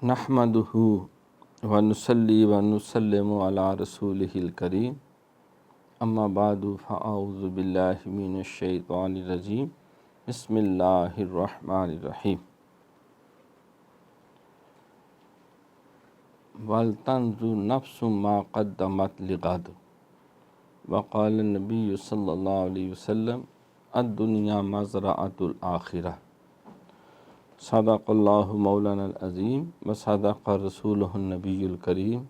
نحمدہ ونصلی ونسلم علی رسولہ الکریم اما بعد فاعوذ باللہ من الشیطان الرجیم بسم اللہ الرحمن الرحیم وَلْتَنْظُرْ نَفْسٌ مَا قَدَّمَتْ لِغَدٍ وقال النبی صلی اللہ علیہ وسلم الدنیا مزرعۃ الآخرہ صدق اللہ مولانا العظیم وصدق رسولہ النبی الکریم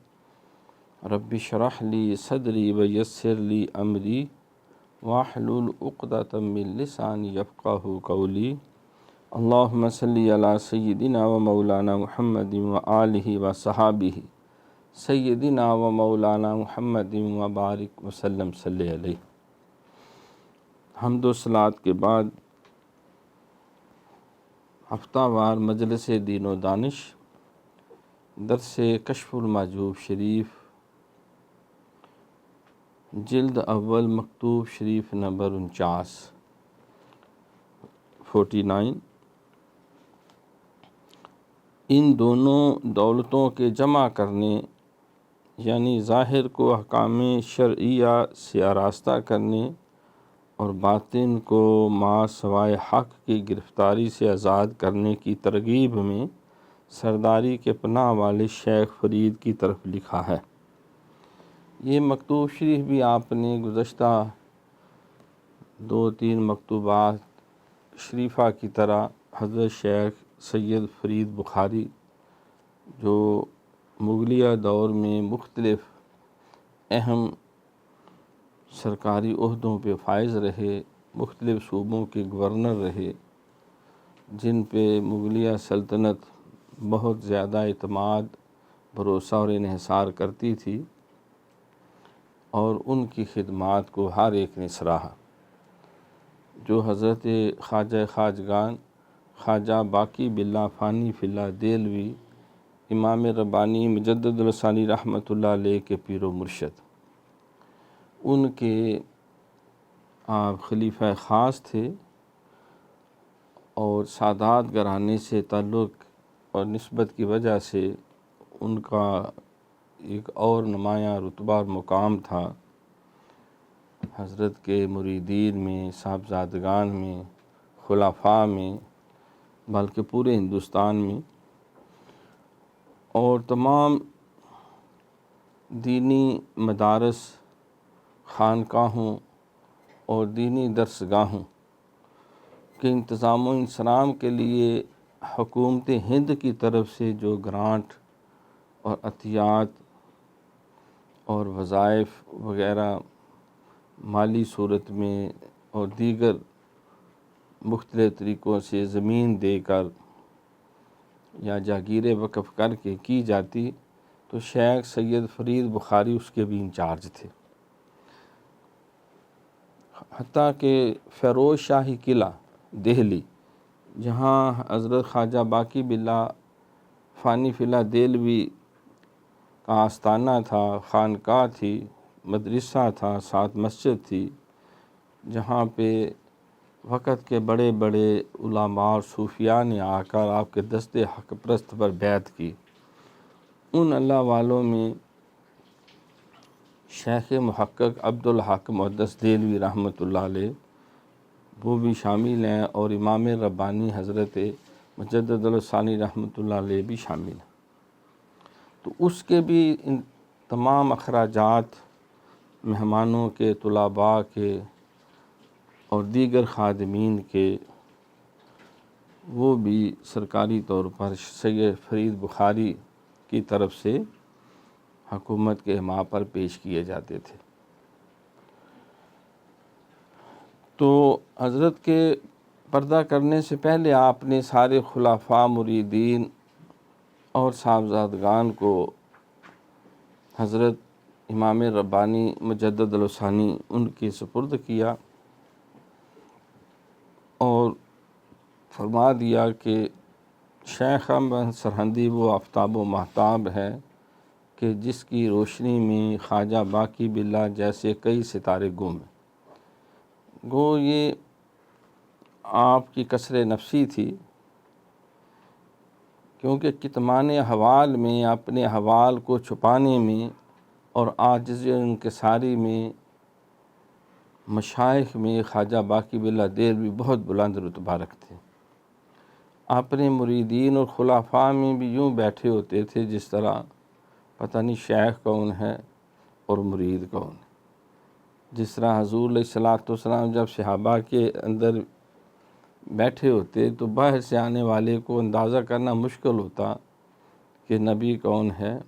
رب اشرح لی صدری ویسر لی امری واحلل عقدۃ من لسانی یفقہوا قولی اللہم صلی علی سیدنا و مولانا محمد و آلہ و صحابہ سیدنا و مولانا محمد و بارک وسلم صلی علیہ۔ حمد و صلوات کے بعد ہفتہ وار مجلس دین و دانش درس کشف المحجوب شریف جلد اول مکتوب شریف نمبر 49 ان دونوں دولتوں کے جمع کرنے یعنی ظاہر کو احکام شرعیہ سے آراستہ کرنے اور باطن کو ما سوائے حق کی گرفتاری سے آزاد کرنے کی ترغیب میں سرداری کے پناہ والے شیخ فرید کی طرف لکھا ہے۔ یہ مکتوب شریف بھی آپ نے گزشتہ 2-3 مکتوبات شریفہ کی طرح حضرت شیخ سید فرید بخاری جو مغلیہ دور میں مختلف اہم سرکاری عہدوں پہ فائز رہے، مختلف صوبوں کے گورنر رہے، جن پہ مغلیہ سلطنت بہت زیادہ اعتماد، بھروسہ اور انحصار کرتی تھی، اور ان کی خدمات کو ہر ایک نے سراہا۔ جو حضرت خواجہ خواجگان خواجہ باقی باللہ فانی فی اللہ دہلوی امام ربانی مجدد الثانی رحمۃ اللہ علیہ کے پیر و مرشد، ان کے آپ خلیفہ خاص تھے، اور سادات گھرانے سے تعلق اور نسبت کی وجہ سے ان کا ایک اور نمایاں رتبہ اور مقام تھا حضرت کے مریدین میں، صاحبزادگان میں، خلفاء میں، بلکہ پورے ہندوستان میں، اور تمام دینی مدارس، خانقاہوں اور دینی درسگاہوں کے انتظام و انصرام کے لیے حکومت ہند کی طرف سے جو گرانٹ اور عطیات اور وظائف وغیرہ مالی صورت میں اور دیگر مختلف طریقوں سے زمین دے کر یا جاگیریں وقف کر کے کی جاتی، تو شیخ سید فرید بخاری اس کے بھی انچارج تھے۔ حتیٰ کہ فیروز شاہی قلعہ دہلی، جہاں حضرت خواجہ باقی باللہ فانی فی اللہ دہلوی کا آستانہ تھا، خانقاہ تھی، مدرسہ تھا، ساتھ مسجد تھی، جہاں پہ وقت کے بڑے بڑے علماء اور صوفیاء نے آ کر آپ کے دست حق پرست پر بیعت کی، ان اللہ والوں میں شیخ محقق عبدالحق محدث دہلوی رحمۃ اللہ علیہ وہ بھی شامل ہیں، اور امام ربانی حضرت مجدد الثانی رحمۃ اللہ علیہ بھی شامل ہیں۔ تو اس کے بھی ان تمام اخراجات مہمانوں کے، طلباء کے اور دیگر خادمین کے، وہ بھی سرکاری طور پر سید فرید بخاری کی طرف سے حکومت کے حما پر پیش کیے جاتے تھے۔ تو حضرت کے پردہ کرنے سے پہلے آپ نے سارے خلفاء، مریدین اور صاحبزادگان کو حضرت امام ربانی مجدد الثانی ان کے سپرد کیا، اور فرما دیا کہ شیخ احمد سرہندی وہ آفتاب و ماہتاب ہے کہ جس کی روشنی میں خواجہ باقی باللہ جیسے کئی ستارے گم ہیں۔ گو یہ آپ کی کسر نفسی تھی کیونکہ کتمان حوال میں، اپنے حوال کو چھپانے میں اور عاجز انکساری میں مشائخ میں خواجہ باقی باللہ دہلوی بہت بلند رتبہ رکھتے ہیں۔ اپنے مریدین اور خلفاء میں بھی یوں بیٹھے ہوتے تھے جس طرح پتہ نہیں شیخ کون ہے اور مرید کون ہے۔ جس طرح حضور علیہ الصلوۃ والسلام جب صحابہ کے اندر بیٹھے ہوتے تو باہر سے آنے والے کو اندازہ کرنا مشکل ہوتا کہ نبی کون ہے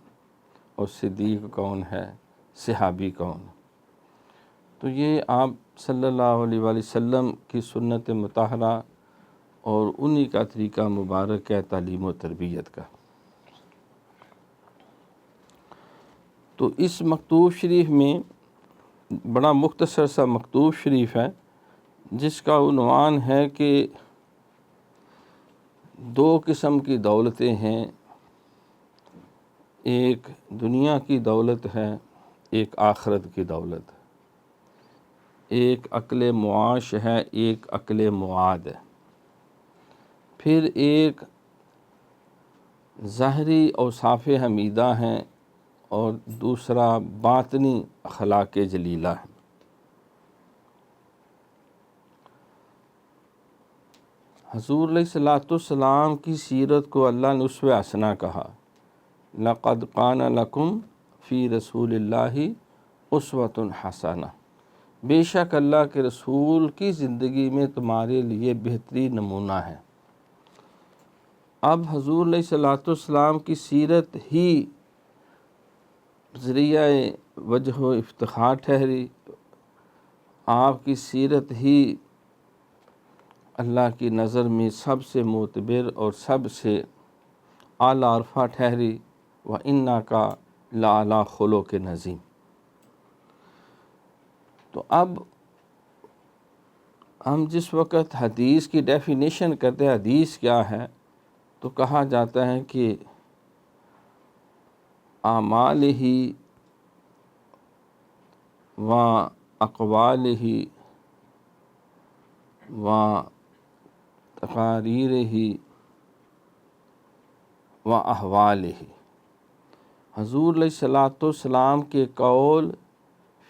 اور صدیق کون ہے، صحابی کون ہے۔ تو یہ آپ صلی اللہ علیہ وآلہ وسلم کی سنت مطہرہ اور انہی کا طریقہ مبارک ہے تعلیم و تربیت کا۔ تو اس مکتوب شریف میں بڑا مختصر سا مکتوب شریف ہے جس کا عنوان ہے کہ دو قسم کی دولتیں ہیں، ایک دنیا کی دولت ہے، ایک آخرت کی دولت ہے، ایک عقل معاش ہے، ایک عقل معاد ہے، پھر ایک ظاہری اوصاف حمیدہ ہیں اور دوسرا باطنی اخلاق جلیلہ ہے۔ حضور علیہ الصلوۃ والسلام کی سیرت کو اللہ نے اسوہ حسنہ کہا، لَقَدْ كَانَ لَكُمْ فِي رَسُولِ اللَّهِ أُسْوَةٌ حَسَنَةٌ، بے شک اللہ کے رسول کی زندگی میں تمہارے لیے بہترین نمونہ ہے۔ اب حضور علیہ الصلوۃ والسلام کی سیرت ہی ذریعہ وجہ و افتخار ٹھہری، آپ کی سیرت ہی اللہ کی نظر میں سب سے معتبر اور سب سے اعلیٰ عرفہ ٹھہری، وَإِنَّكَ لَعَلَىٰ خُلُقٍ عَظِيمٍ۔ تو اب ہم جس وقت حدیث کی ڈیفینیشن کرتے ہیں حدیث کیا ہے، تو کہا جاتا ہے کہ اعمالہ و اقوالہ و تقاریرہ و احوالہ، حضور علیہ الصلوۃ والسلام کے قول،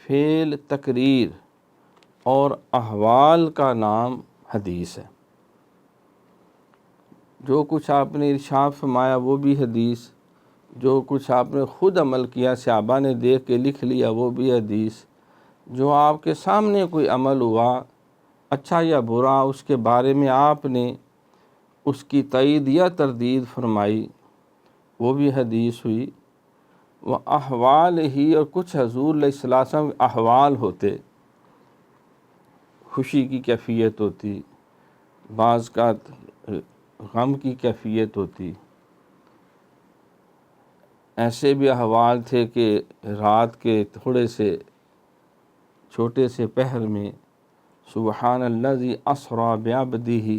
فعل، تقریر اور احوال کا نام حدیث ہے۔ جو کچھ آپ نے ارشاد فرمایا وہ بھی حدیث، جو کچھ آپ نے خود عمل کیا صحابہ نے دیکھ کے لکھ لیا وہ بھی حدیث، جو آپ کے سامنے کوئی عمل ہوا اچھا یا برا اس کے بارے میں آپ نے اس کی تائید یا تردید فرمائی وہ بھی حدیث ہوئی۔ وہ احوال ہی، اور کچھ حضور علیہ السلام کے احوال ہوتے، خوشی کی کیفیت ہوتی، بعض کا غم کی کیفیت ہوتی، ایسے بھی احوال تھے کہ رات کے تھوڑے سے چھوٹے سے پہر میں سبحان الذی اسریٰ بعبدہ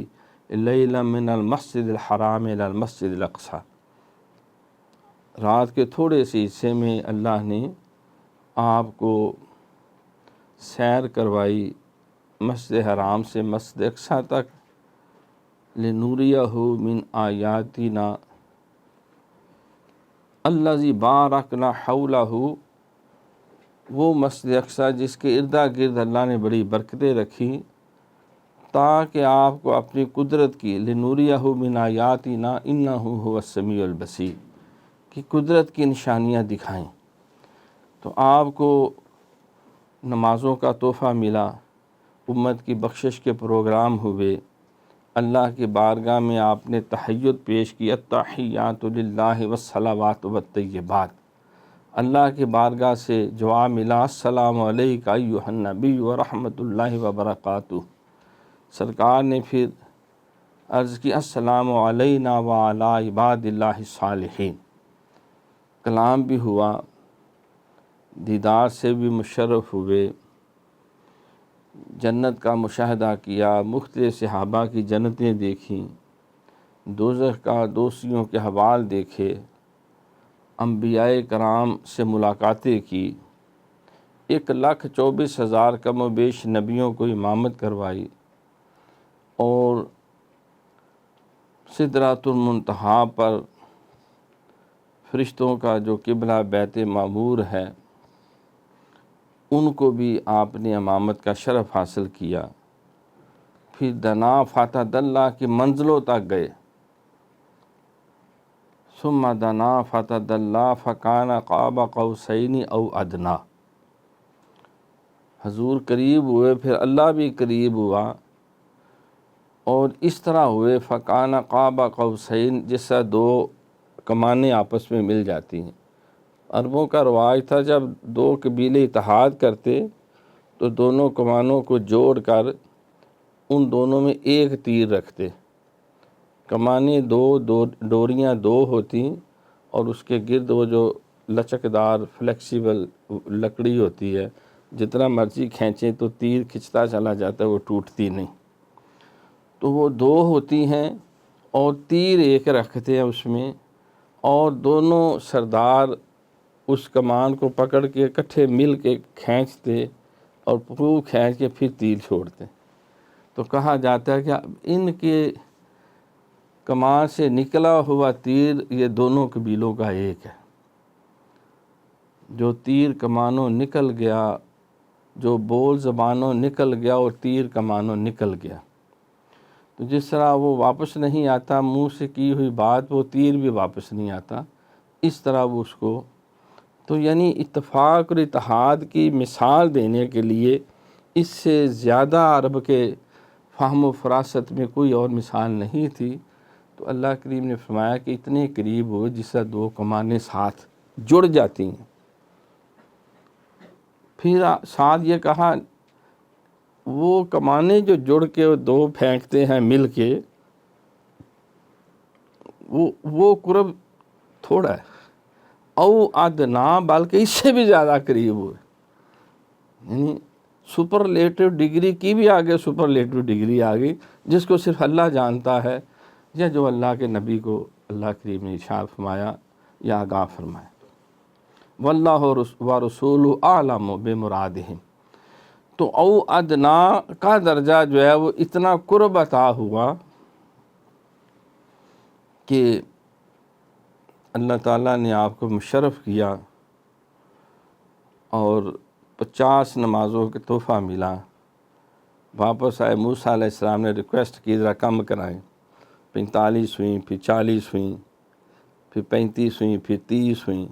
لیلا من المسجد الحرام الی المسجد الاقصیٰ، رات کے تھوڑے سے حصے میں اللہ نے آپ کو سیر کروائی مسجد حرام سے مسجد اقصیٰ تک، لنوریہ من آیاتنا الذی بارکنا حولہ، وہ مسجد اقصیٰ جس کے اردا گرد اللہ نے بڑی برکتیں رکھی تاکہ آپ کو اپنی قدرت کی، لنوریہ من آیاتنا انہ هو السمیع البصیر، کی قدرت کی نشانیاں دکھائیں۔ تو آپ کو نمازوں کا تحفہ ملا، امت کی بخشش کے پروگرام ہوئے، اللہ کی بارگاہ میں آپ نے تحیت پیش کی، التحیات للہ والصلوات والطیبات، اللہ کی بارگاہ سے جواب ملا، السلام علیک ایھا النبی ورحمۃ اللہ وبرکاتہ۔ سرکار نے پھر عرض کی، السلام علینا وعلی عباد اللہ الصالحین، کلام بھی ہوا، دیدار سے بھی مشرف ہوئے، جنت کا مشاہدہ کیا، مختلف صحابہ کی جنتیں دیکھیں، دوزخ کا دوسیوں کے حوال دیکھے، انبیاء کرام سے ملاقاتیں کی، 1,24,000 کم و بیش نبیوں کو امامت کروائی، اور سدرۃ المنتہا پر فرشتوں کا جو قبلہ بیت معمور ہے ان کو بھی آپ نے امامت کا شرف حاصل کیا۔ پھر دنا فتح اللہ کی منزلوں تک گئے۔ ثم دنا فتح اللہ فکان قاب قوسین او ادنا، حضور قریب ہوئے، پھر اللہ بھی قریب ہوا، اور اس طرح ہوئے فکان قاب قوسین، جس سے دو کمانیں آپس میں مل جاتی ہیں۔ عربوں کا رواج تھا جب دو قبیلے اتحاد کرتے تو دونوں کمانوں کو جوڑ کر ان دونوں میں ایک تیر رکھتے۔ کمانیں ڈوریاں دو ہوتی اور اس کے گرد وہ جو لچکدار فلیکسیبل لکڑی ہوتی ہے، جتنا مرضی کھینچیں تو تیر کھنچتا چلا جاتا ہے، وہ ٹوٹتی نہیں۔ تو وہ دو ہوتی ہیں اور تیر ایک رکھتے ہیں اس میں، اور دونوں سردار اس کمان کو پکڑ کے اکٹھے مل کے کھینچتے اور خوب کھینچ کے پھر تیر چھوڑتے۔ تو کہا جاتا ہے کہ ان کے کمان سے نکلا ہوا تیر یہ دونوں قبیلوں کا ایک ہے۔ جو تیر کمانوں نکل گیا، جو بول زبانوں نکل گیا اور تیر کمانوں نکل گیا، تو جس طرح وہ واپس نہیں آتا منہ سے کی ہوئی بات، وہ تیر بھی واپس نہیں آتا، اس طرح وہ اس کو، تو یعنی اتفاق اور اتحاد کی مثال دینے کے لیے اس سے زیادہ عرب کے فہم و فراست میں کوئی اور مثال نہیں تھی۔ تو اللہ کریم نے فرمایا کہ اتنے قریب ہو جس سے دو کمانیں ساتھ جڑ جاتی ہیں۔ پھر ساتھ یہ کہا وہ کمانیں جو جڑ کے دو پھینکتے ہیں مل کے، وہ قرب تھوڑا ہے، او ادنا، بلکہ اس سے بھی زیادہ قریب ہوئے، یعنی سپرلیٹو ڈگری کی بھی آگے سپرلیٹو ڈگری آ گئی، جس کو صرف اللہ جانتا ہے، یا جو اللہ کے نبی کو اللہ کریم نے ارشاد فرمایا یا آگاہ فرمایا۔ واللہ ورسولہ اعلم بمرادہم، تو او ادنا کا درجہ جو ہے وہ اتنا قرب عطا ہوا کہ اللہ تعالیٰ نے آپ کو مشرف کیا اور 50 نمازوں کے تحفہ ملا۔ واپس آئے، موسیٰ علیہ السلام نے ریکویسٹ کی ذرا کم کرائیں، 45 ہوئیں، پھر 40 ہوئیں، پھر 35 ہوئیں، پھر 30 ہوئیں،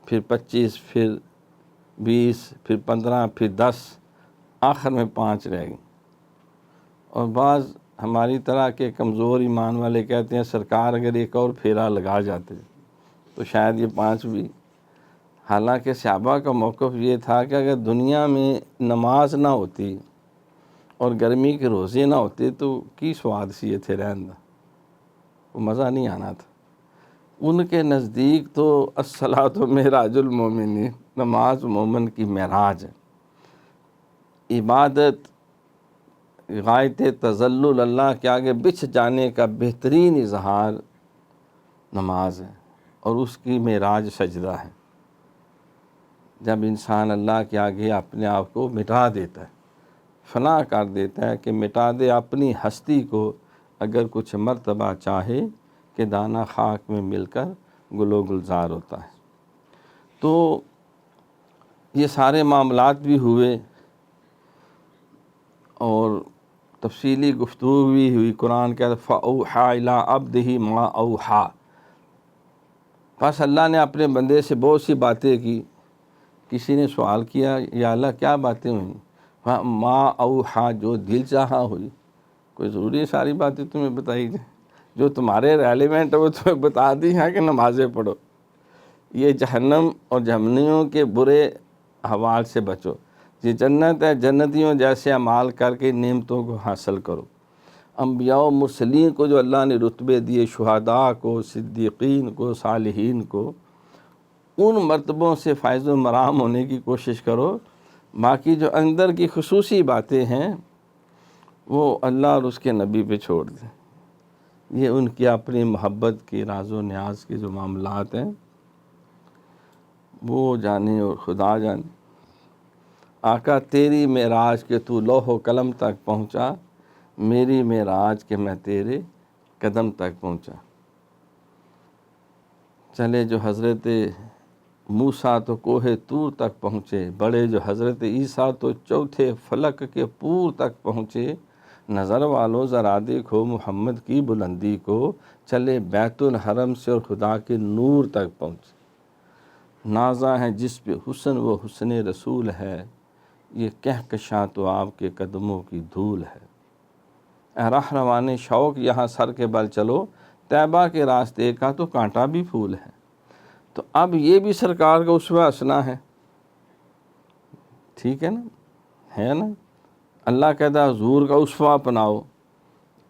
پھر 25، پھر 20، پھر 15، پھر 10، آخر میں 5 رہ گئیں۔ اور بعض ہماری طرح کے کمزور ایمان والے کہتے ہیں سرکار اگر ایک اور پھیرا لگا جاتے تو شاید یہ 5 بھی۔ حالانکہ صحابہ کا موقف یہ تھا کہ اگر دنیا میں نماز نہ ہوتی اور گرمی کے روزے نہ ہوتے تو کی سواد سی یہ تھے رہن دا، وہ مزہ نہیں آنا تھا۔ ان کے نزدیک تو الصلاۃ معراج المومنین، نماز مومن کی معراج ہے، عبادت غایت تذلل اللہ کے آگے بچھ جانے کا بہترین اظہار نماز ہے، اور اس کی معراج سجدہ ہے۔ جب انسان اللہ کے آگے اپنے آپ کو مٹا دیتا ہے، فنا کر دیتا ہے کہ مٹا دے اپنی ہستی کو، اگر کچھ مرتبہ چاہے کہ دانہ خاک میں مل کر گل و گلزار ہوتا ہے۔ تو یہ سارے معاملات بھی ہوئے اور تفصیلی گفتگو بھی ہوئی۔ قرآن کہتا ہے فَأَوْحَىٰ إِلَىٰ عَبْدِهِ مَا أَوْحَىٰ، بس اللہ نے اپنے بندے سے بہت سی باتیں کی۔ کسی نے سوال کیا یا اللہ کیا باتیں ہوئیں؟ ما اوحا، جو دل چاہا ہوئی۔ کوئی ضروری ہے ساری باتیں تمہیں بتائی جائیں؟ جو تمہارے ریلیونٹ ہے وہ تمہیں بتا دی ہیں کہ نمازیں پڑھو، یہ جہنم اور جہنمیوں کے برے احوال سے بچو، یہ جنت ہے، جنتیوں جیسے اعمال کر کے نعمتوں کو حاصل کرو۔ انبیاء و مرسلین کو جو اللہ نے رتبے دیے، شہداء کو، صدیقین کو، صالحین کو، ان مرتبوں سے فائز و مرام ہونے کی کوشش کرو۔ باقی جو اندر کی خصوصی باتیں ہیں وہ اللہ اور اس کے نبی پہ چھوڑ دیں، یہ ان کی اپنی محبت کی راز و نیاز کے جو معاملات ہیں وہ جانے اور خدا جانے۔ آقا تیری معراج کے تو لوح و قلم تک پہنچا، میری معراج کے میں تیرے قدم تک پہنچا۔ چلے جو حضرت موسیٰ تو کوہ طور تک پہنچے، بڑے جو حضرت عیسیٰ تو چوتھے فلک کے پور تک پہنچے، نظر والوں ذرا دیکھو محمد کی بلندی کو، چلے بیت الحرم سے اور خدا کے نور تک پہنچے۔ نازاں ہے جس پہ حسن وہ حسن رسول ہے، یہ کہکشاں تو آپ کے قدموں کی دھول ہے۔ اے راہ روان شوق یہاں سر کے بل چلو، طیبہ کے راستے کا تو کانٹا بھی پھول ہے۔ تو اب یہ بھی سرکار کا اسوہ حسنہ ہے، ٹھیک ہے نا، ہے نا۔ اللہ کہتا ہے حضور کا اسوہ اپناؤ،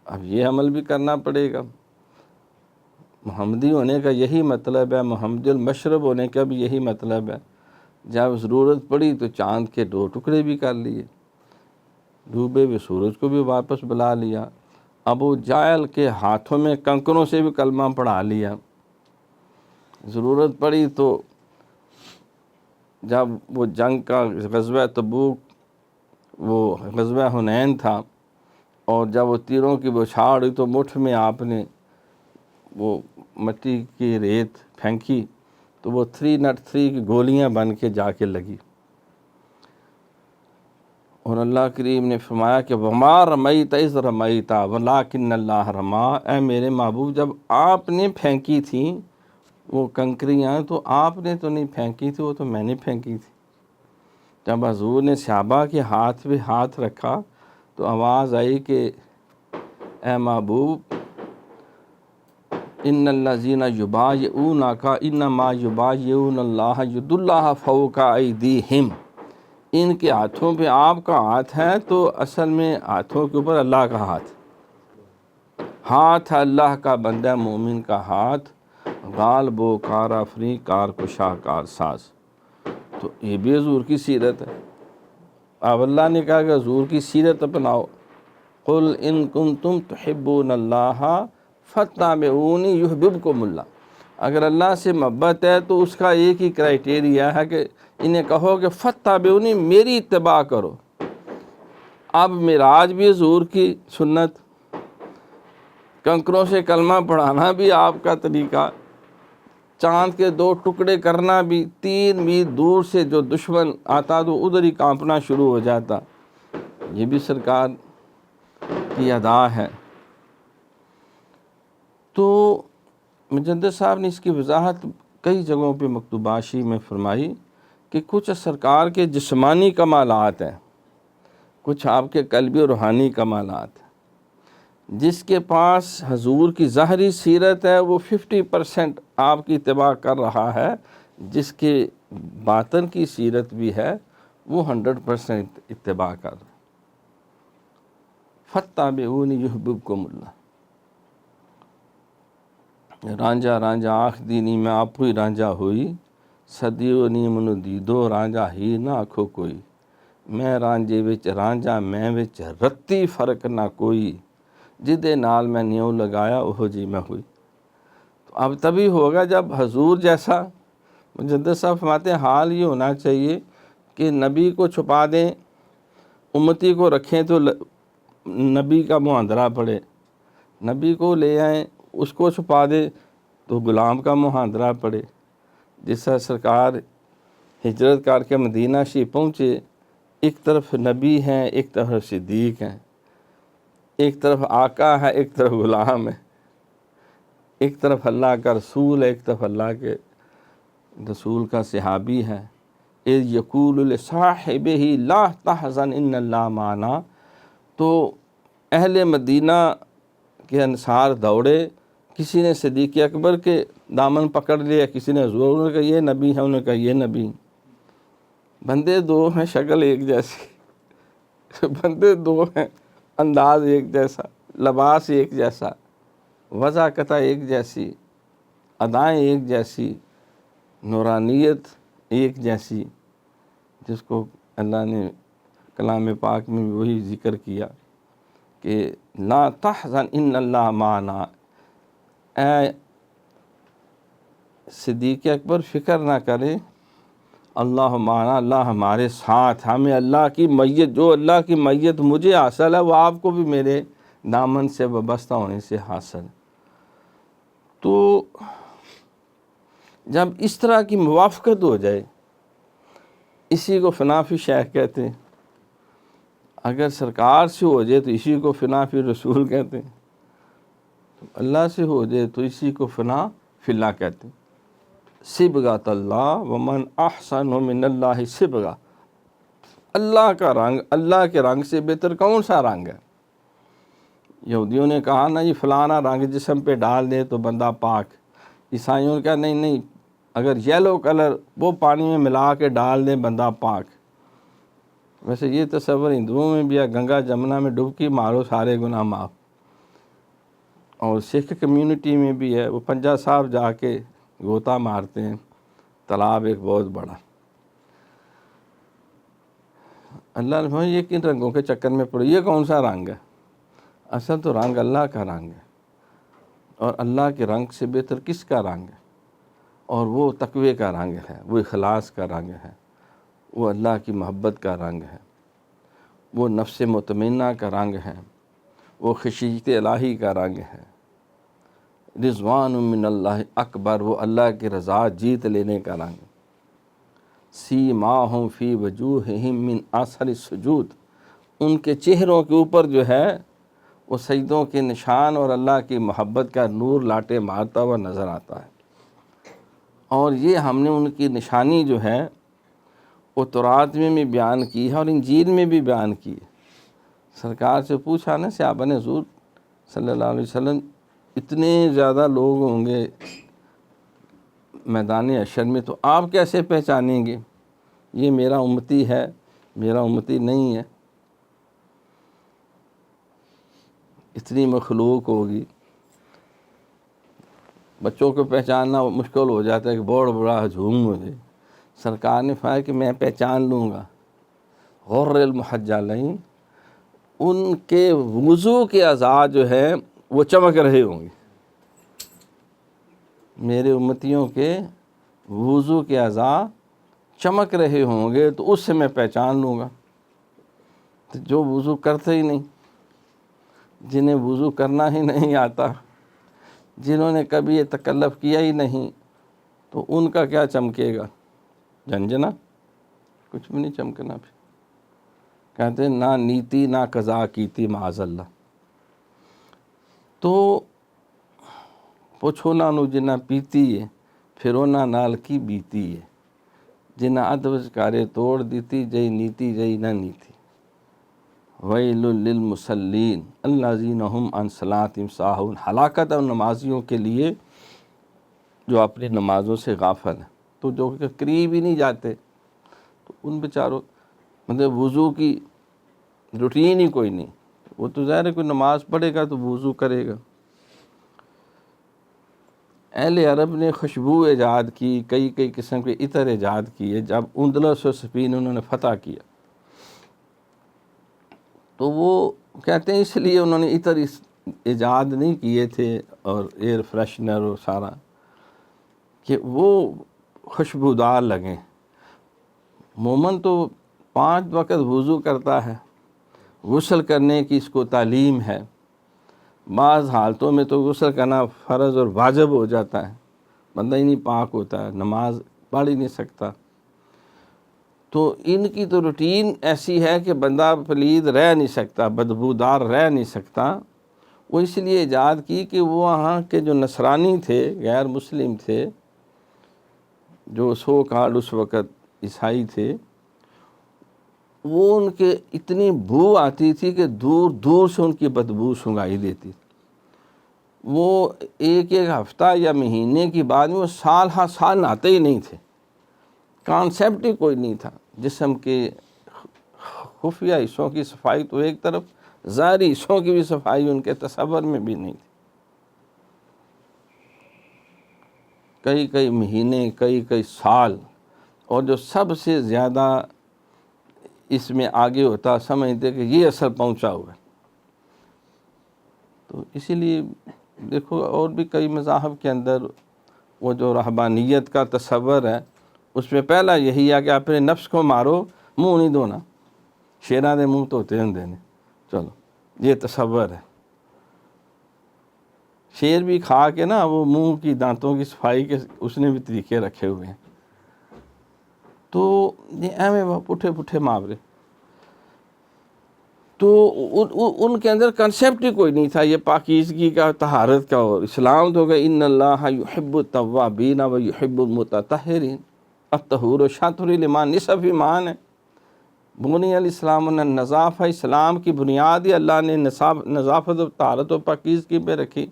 اب یہ عمل بھی کرنا پڑے گا۔ محمدی ہونے کا یہی مطلب ہے، محمد المشرب ہونے کا بھی یہی مطلب ہے۔ جب ضرورت پڑی تو چاند کے 2 ٹکڑے بھی کر لیے، ڈوبے ہوئے سورج کو بھی واپس بلا لیا، ابو جہل کے ہاتھوں میں کنکروں سے بھی کلمہ پڑھا لیا۔ ضرورت پڑی تو جب وہ جنگ کا غزوہ تبوک، وہ غزوہ حنین تھا، اور جب وہ تیروں کی بوچھاڑ ہوئی تو مٹھ میں آپ نے وہ مٹی کی ریت پھینکی تو وہ 303 کی گولیاں بن کے جا کے لگی، اور اللہ کریم نے فرمایا کہ وما رمیت اذ رمیت ولکن اللہ رما۔ اے میرے محبوب، جب آپ نے پھینکی تھیں وہ کنکریاں تو آپ نے تو نہیں پھینکی تھی، وہ تو میں نے پھینکی تھی۔ جب حضور نے صحابہ کے ہاتھ پہ ہاتھ رکھا تو آواز آئی کہ اے محبوب، ان الذین یبایعونک انما یبایعون اللہ ید اللہ فوق ایدیہم۔ ان کے ہاتھوں پہ آپ کا ہاتھ ہے تو اصل میں ہاتھوں کے اوپر اللہ کا ہاتھ ہے، اللہ کا بندہ مومن کا ہاتھ، غالب و کار آفریں، کار کشا کار ساز۔ تو یہ بھی حضور کی سیرت ہے۔ اب اللہ نے کہا کہ حضور کی سیرت اپناؤ، قل ان کنتم تحبون اللہ فاتبعونی یحببکم اللہ۔ اگر اللہ سے محبت ہے تو اس کا ایک ہی کرائیٹیریا ہے کہ انہیں کہو کہ فاتبعونی، میری اتباع کرو۔ اب معراج بھی حضور کی سنت، کنکروں سے کلمہ پڑھانا بھی آپ کا طریقہ، چاند کے 2 ٹکڑے کرنا بھی، 3 میل دور سے جو دشمن آتا تو ادھر ہی کانپنا شروع ہو جاتا، یہ بھی سرکار کی ادا ہے۔ تو مجدد صاحب نے اس کی وضاحت کئی جگہوں پہ مکتوباشی میں فرمائی کہ کچھ سرکار کے جسمانی کمالات ہیں، کچھ آپ کے قلبی و روحانی کمالات ہیں۔ جس کے پاس حضور کی ظاہری سیرت ہے وہ 50% آپ کی اتباع کر رہا ہے، جس کے باطن کی سیرت بھی ہے وہ 100% اتباع کر رہا ہے۔ فاتبعونی یحببکم اللہ۔ رانجا رانجا آنکھ دینی میں آپ ہی رانجا ہوئی، صدیو نی منو دیدو رانجا ہی نہ آکھو کوئی۔ میں رانجے وچ رانجا میں وچ رتی فرق نہ کوئی، جدے نال میں نیو لگایا اوہ جی میں ہوئی۔ تو اب تبھی ہوگا جب حضور جیسا، مجدد صاحب فرماتے ہیں حال یہ ہونا چاہیے کہ نبی کو چھپا دیں، امتی کو رکھیں تو نبی کا محاندرہ پڑے، نبی کو لے آئیں اس کو چھپا دے تو غلام کا محاندرہ پڑے۔ جس طرح سرکار ہجرت کر کے مدینہ شریف پہنچے، ایک طرف نبی ہیں، ایک طرف صدیق ہیں، ایک طرف آقا ہے، ایک طرف غلام ہے، ایک طرف اللہ کا رسول ہے، ایک طرف اللہ کے رسول کا صحابی ہے۔ اذ یقول لصاحبہ لا تحزن ان اللہ معنا۔ تو اہل مدینہ کے انصار دوڑے، کسی نے صدیق اکبر کے دامن پکڑ لیا، کسی نے حضور، انہوں نے کہا یہ نبی ہے، انہوں نے کہا یہ نبی۔ بندے 2 ہیں، شکل ایک جیسی، بندے 2 ہیں، انداز ایک جیسا، لباس ایک جیسا، وضاحت ایک جیسی، ادائیں ایک جیسی، نورانیت ایک جیسی، جس کو اللہ نے کلام پاک میں وہی ذکر کیا کہ لا تحزن ان اللہ معنا۔ اے صدیق اکبر فکر نہ کرے، اللہ معنا، اللہ ہمارے ساتھ، ہمیں اللہ کی معیت، جو اللہ کی معیت مجھے حاصل ہے وہ آپ کو بھی میرے دامن سے وابستہ ہونے سے حاصل ہے۔ تو جب اس طرح کی موافقت ہو جائے، اسی کو فنا فی شیخ کہتے ہیں، اگر سرکار سے ہو جائے تو اسی کو فنا فی رسول کہتے ہیں، اللہ سے ہو جائے تو اسی کو فنا فی اللہ کہتے ہیں۔ صبغۃ اللہ ومن احسن من اللہ صبغہ، اللہ کا رنگ، اللہ کے رنگ سے بہتر کون سا رنگ ہے؟ یہودیوں نے کہا نا یہ فلانا رنگ جسم پہ ڈال دے تو بندہ پاک، عیسائیوں نے کہا نہیں، اگر یلو کلر وہ پانی میں ملا کے ڈال دیں بندہ پاک۔ ویسے یہ تصور ہندوؤں میں بھی ہے، گنگا جمنا میں ڈبکی مارو سارے گناہ معاف، اور سکھ کمیونٹی میں بھی ہے، وہ پنجہ صاحب جا کے غوطہ مارتے ہیں، تالاب ایک بہت بڑا۔ اللہ نے فرمایا یہ کن رنگوں کے چکر میں پڑے، یہ کون سا رنگ ہے؟ اصل تو رنگ اللہ کا رنگ ہے، اور اللہ کے رنگ سے بہتر کس کا رنگ ہے؟ اور وہ تقوی کا رنگ ہے، وہ اخلاص کا رنگ ہے، وہ اللہ کی محبت کا رنگ ہے، وہ نفس مطمئنہ کا رنگ ہے، وہ خشیت الہی کا رنگ ہے، رضوان من اللہ اکبر، وہ اللہ کی رضا جیت لینے کا رنگ ہے۔ سیماہم فی وجوہہم من اثر السجود، ان کے چہروں کے اوپر جو ہے وہ سجدوں کے نشان اور اللہ کی محبت کا نور لاٹے مارتا ہوا نظر آتا ہے۔ اور یہ ہم نے ان کی نشانی جو ہے وہ تورات میں بھی بیان کی ہے اور انجیل میں بھی بیان کی ہے۔ سرکار سے پوچھا نا صحابہ نے، حضور صلی اللہ علیہ وسلم اتنے زیادہ لوگ ہوں گے میدان حشر میں، تو آپ کیسے پہچانیں گے یہ میرا امتی ہے، میرا امتی نہیں ہے؟ اتنی مخلوق ہوگی، بچوں کو پہچاننا مشکل ہو جاتا ہے کہ بہت بڑا ہجوم ہو جائے۔ سرکار نے فرمایا کہ میں پہچان لوں گا، غر المحجلین، ان کے وضو کے اعضاء جو ہے وہ چمک رہے ہوں گے، میرے امتیوں کے وضو کے اعضاء چمک رہے ہوں گے تو اس سے میں پہچان لوں گا۔ تو جو وضو کرتے ہی نہیں، جنہیں وضو کرنا ہی نہیں آتا، جنہوں نے کبھی یہ تکلف کیا ہی نہیں، تو ان کا کیا چمکے گا؟ جھنجھنا، کچھ بھی نہیں چمکنا۔ پھر کہتے ہیں نہ نیتی نہ قضا کیتی معاذ اللہ۔ تو پوچھو نہ جنہ پیتی ہے پھرونا نال کی بیتی ہے، جنہ ادب کارے توڑ دیتی جئی نیتی جئی نہ نیتی۔ ویل للمصلین الذین هم عن صلاتهم ساہون، ہلاکت اور نمازیوں کے لیے جو اپنی نمازوں سے غافل ہیں، تو جو کہ قریب ہی نہیں جاتے، تو ان بیچاروں مطلب وضو کی روٹین ہی کوئی نہیں، وہ تو ظاہر ہے کوئی نماز پڑھے گا تو وضو کرے گا۔ اہل عرب نے خوشبو ایجاد کی، کئی قسم کے عطر ایجاد کیے۔ جب اندلس و اسپین انہوں نے فتح کیا تو وہ کہتے ہیں اس لیے انہوں نے عطر ایجاد نہیں کیے تھے اور ایئر فریشنر اور سارا، کہ وہ خوشبودار لگیں۔ مومن تو 5 وقت وضو کرتا ہے، غسل کرنے کی اس کو تعلیم ہے، بعض حالتوں میں تو غسل کرنا فرض اور واجب ہو جاتا ہے، بندہ ہی نہیں پاک ہوتا ہے، نماز پڑھ ہی نہیں سکتا۔ تو ان کی تو روٹین ایسی ہے کہ بندہ پلید رہ نہیں سکتا، بدبودار رہ نہیں سکتا۔ وہ اس لیے ایجاد کی کہ وہ وہاں کے جو نصرانی تھے، غیر مسلم تھے، جو سو کال اس وقت عیسائی تھے، وہ ان کے اتنی بو آتی تھی کہ دور دور سے ان کی بدبو سنگائی دیتی۔ وہ ایک ہفتہ یا مہینے کی بعد میں وہ سال ہر سال نہاتے ہی نہیں تھے، کانسیپٹ ہی کوئی نہیں تھا۔ جسم کے خفیہ حصوں کی صفائی تو ایک طرف، ظاہری حصوں کی بھی صفائی ان کے تصور میں بھی نہیں تھی۔ کئی مہینے، کئی سال، اور جو سب سے زیادہ اس میں آگے ہوتا سمجھتے کہ یہ اثر پہنچا ہوا ہے۔ تو اسی لیے دیکھو اور بھی کئی مذاہب کے اندر وہ جو رہبانیت کا تصور ہے، اس میں پہلا یہی ہے کہ اپنے نفس کو مارو، منہ نہیں دھونا، شیراں دے منہ دھوتے ہوں نے، چلو یہ تصور ہے۔ شیر بھی کھا کے نا وہ منہ کی دانتوں کی صفائی کے اس نے بھی طریقے رکھے ہوئے ہیں. تو یہ ایویں پٹھے پٹھے محاورے. تو ان کے اندر کنسیپٹ ہی کوئی نہیں تھا یہ پاکیزگی کا، طہارت کا. اور اسلام تو کہ ان اللہ یحب التوابین و یحب المتطہرین، الطہور شطر الایمان، نصف ایمان ہے. بنی علیہ السلام نے نظافہ، اسلام کی بنیاد ہی اللہ نے نظافت و طہارت و پاکیزگی پہ رکھی.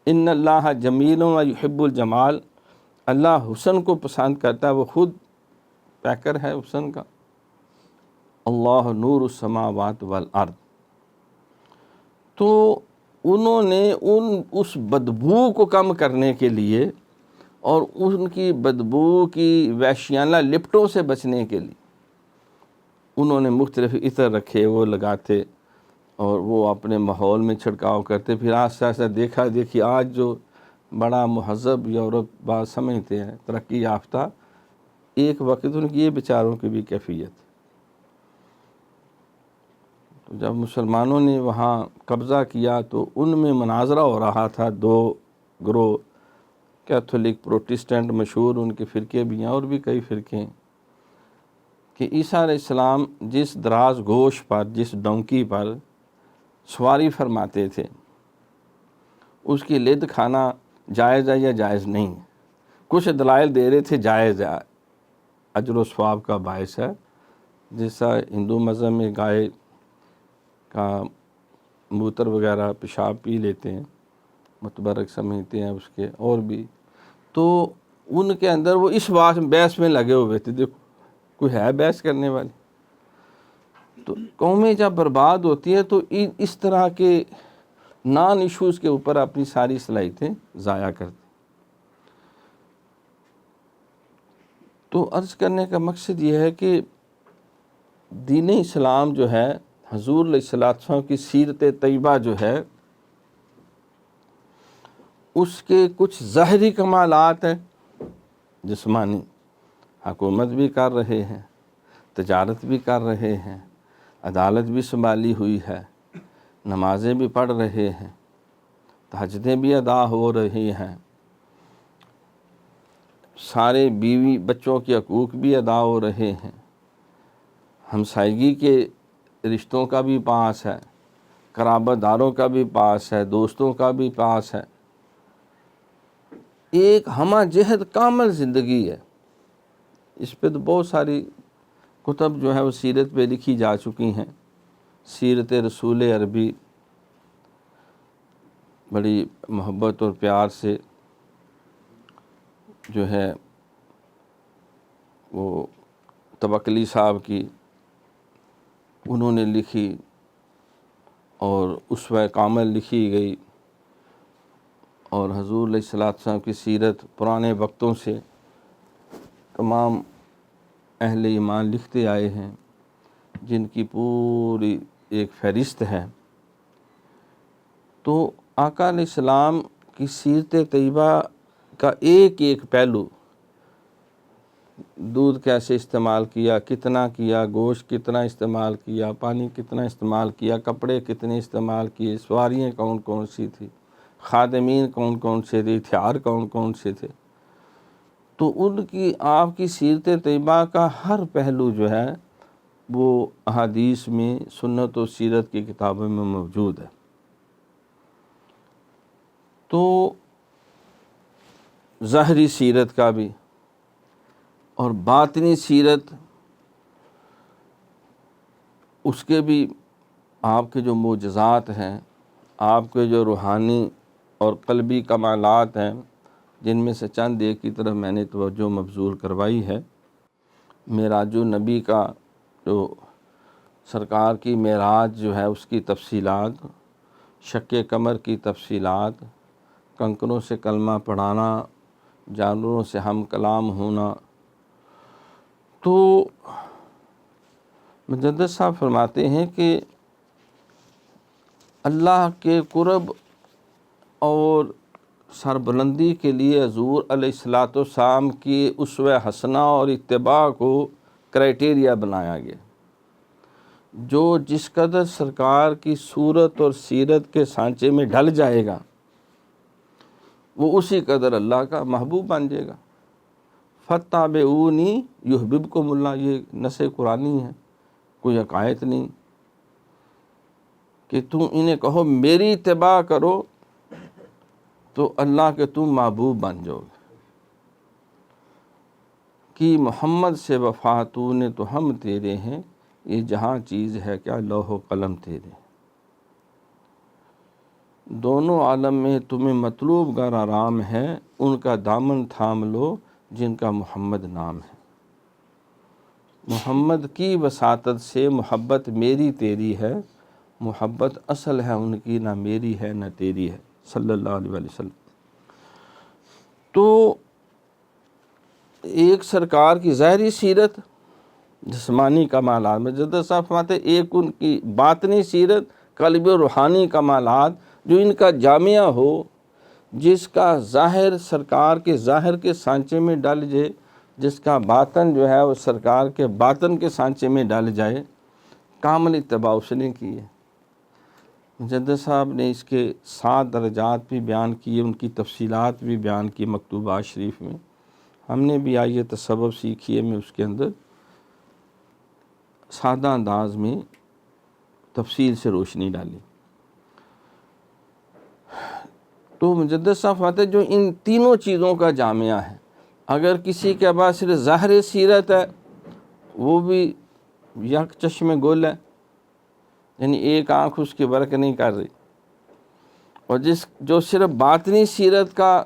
ان اللہ جمیل و یحب الجمال، اللہ حسن کو پسند کرتا ہے، وہ خود پیکر ہے حسن کا. اللہ نور السماوات والارض. تو انہوں نے اس بدبو کو کم کرنے کے لیے اور ان کی بدبو کی وحشیانہ لپٹوں سے بچنے کے لیے انہوں نے مختلف عطر رکھے، وہ لگاتے اور وہ اپنے ماحول میں چھڑکاؤ کرتے. پھر آہستہ آہستہ دیکھا دیکھی آج جو بڑا مہذب یورپ بات سمجھتے ہیں، ترقی یافتہ، ایک وقت ان کی یہ بیچاروں کی بھی کیفیت. تو جب مسلمانوں نے وہاں قبضہ کیا تو ان میں مناظرہ ہو رہا تھا. دو گروہ، کیتھولک، پروٹسٹنٹ، مشہور ان کے فرقے بھی ہیں اور بھی کئی فرقے ہیں، کہ عیسیٰ علیہ السلام جس دراز گوش پر، جس ڈونکی پر سواری فرماتے تھے، اس کی لد کھانا جائز ہے یا جائز نہیں. کچھ دلائل دے رہے تھے جائز ہے، اجر و ثواب کا باعث ہے. جیسا ہندو مذہب میں گائے کا موتر وغیرہ پیشاب پی لیتے ہیں، متبرک سمجھتے ہیں اس کے، اور بھی. تو ان کے اندر وہ اس بحث میں لگے ہوئے تھے. دیکھو کوئی ہے بحث کرنے والی. تو قومیں جب برباد ہوتی ہیں تو اس طرح کے نان ایشوز کے اوپر اپنی ساری صلاحیتیں ضائع کرتے. تو عرض کرنے کا مقصد یہ ہے کہ دین اسلام جو ہے، حضور علیہ السلام کی سیرت طیبہ جو ہے، اس کے کچھ ظاہری کمالات ہیں. جسمانی حکومت بھی کر رہے ہیں، تجارت بھی کر رہے ہیں، عدالت بھی سنبھالی ہوئی ہے، نمازیں بھی پڑھ رہے ہیں، تہجدیں بھی ادا ہو رہی ہیں، سارے بیوی بچوں کے حقوق بھی ادا ہو رہے ہیں، ہمسائیگی کے رشتوں کا بھی پاس ہے، قرابت داروں کا بھی پاس ہے، دوستوں کا بھی پاس ہے. ایک ہمہ جہت کامل زندگی ہے. اس پہ تو بہت ساری کتب جو ہے وہ سیرت پہ لکھی جا چکی ہیں. سیرت رسول عربی بڑی محبت اور پیار سے جو ہے وہ توکلی صاحب کی انہوں نے لکھی، اور اسوہ کامل لکھی گئی. اور حضور علیہ السلام کی سیرت پرانے وقتوں سے تمام اہل ایمان لکھتے آئے ہیں، جن کی پوری ایک فہرست ہے. تو آقا علیہ السلام کی سیرت طیبہ کا ایک ایک پہلو، دودھ کیسے استعمال کیا، کتنا کیا، گوشت کتنا استعمال کیا، پانی کتنا استعمال کیا، کپڑے کتنے استعمال کیے، سواریاں کون کون سی تھی، خادمین کون کون سے تھے، ہتھیار کون کون سے تھے. تو ان کی، آپ کی سیرت طیبہ کا ہر پہلو جو ہے وہ احادیث میں، سنت و سیرت کی کتابوں میں موجود ہے. تو ظاہری سیرت کا بھی اور باطنی سیرت، اس کے بھی آپ کے جو معجزات ہیں، آپ کے جو روحانی اور قلبی کمالات ہیں، جن میں سے چند ایک کی طرف میں نے توجہ مبذول کروائی ہے. معراج النبی کا جو سرکار کی معراج جو ہے اس کی تفصیلات، شق قمر کی تفصیلات، کنکروں سے کلمہ پڑھانا، جانوروں سے ہم کلام ہونا. تو مجدد صاحب فرماتے ہیں کہ اللہ کے قرب اور سربلندی کے لیے حضور علیہ السلام کی اسوہ حسنہ اور اتباع کو کرائٹیریا بنایا گیا. جو جس قدر سرکار کی صورت اور سیرت کے سانچے میں ڈھل جائے گا، وہ اسی قدر اللہ کا محبوب بن جائے گا۔ فَاتَّبِعُونِی یُحْبِبْکُمُ اللہ، یہ نص قرآنی ہے، کوئی عقائد نہیں، کہ تم انہیں کہو میری اتباع کرو تو اللہ کے تم محبوب بن جاؤ گے، کہ محمد سے وفا تو نے تو ہم تیرے ہیں، یہ جہاں چیز ہے کیا لوح و قلم تیرے، دونوں عالم میں تمہیں مطلوب گر آرام ہے، ان کا دامن تھام لو جن کا محمد نام ہے۔ محمد کی وساطت سے محبت میری تیری ہے، محبت اصل ہے ان کی، نہ میری ہے نہ تیری ہے، صلی اللہ علیہ وسلم۔ تو ایک سرکار کی ظاہری سیرت، جسمانی کمالات، مجدد صاحب فرماتے ایک ان کی باطنی سیرت، قلبی و روحانی کمالات، جو ان کا جامعہ ہو، جس کا ظاہر سرکار کے ظاہر کے سانچے میں ڈل جائے، جس کا باطن جو ہے وہ سرکار کے باطن کے سانچے میں ڈل جائے، کامل اتباع اس نے کی ہے۔ مجدد صاحب نے اس کے 7 درجات بھی بیان کیے، ان کی تفصیلات بھی بیان کی مکتوبات شریف میں، ہم نے بھی آئیے تصوف سیکھی ہے، میں اس کے اندر سادہ انداز میں تفصیل سے روشنی ڈالی۔ تو مجدد صاحب فرماتے جو ان تینوں چیزوں کا جامعہ ہے، اگر کسی کے پاس صرف ظاہر سیرت ہے، وہ بھی یک چشم گل ہے، یعنی ایک آنکھ اس کی برق نہیں کر رہی، اور جو صرف باطنی سیرت کا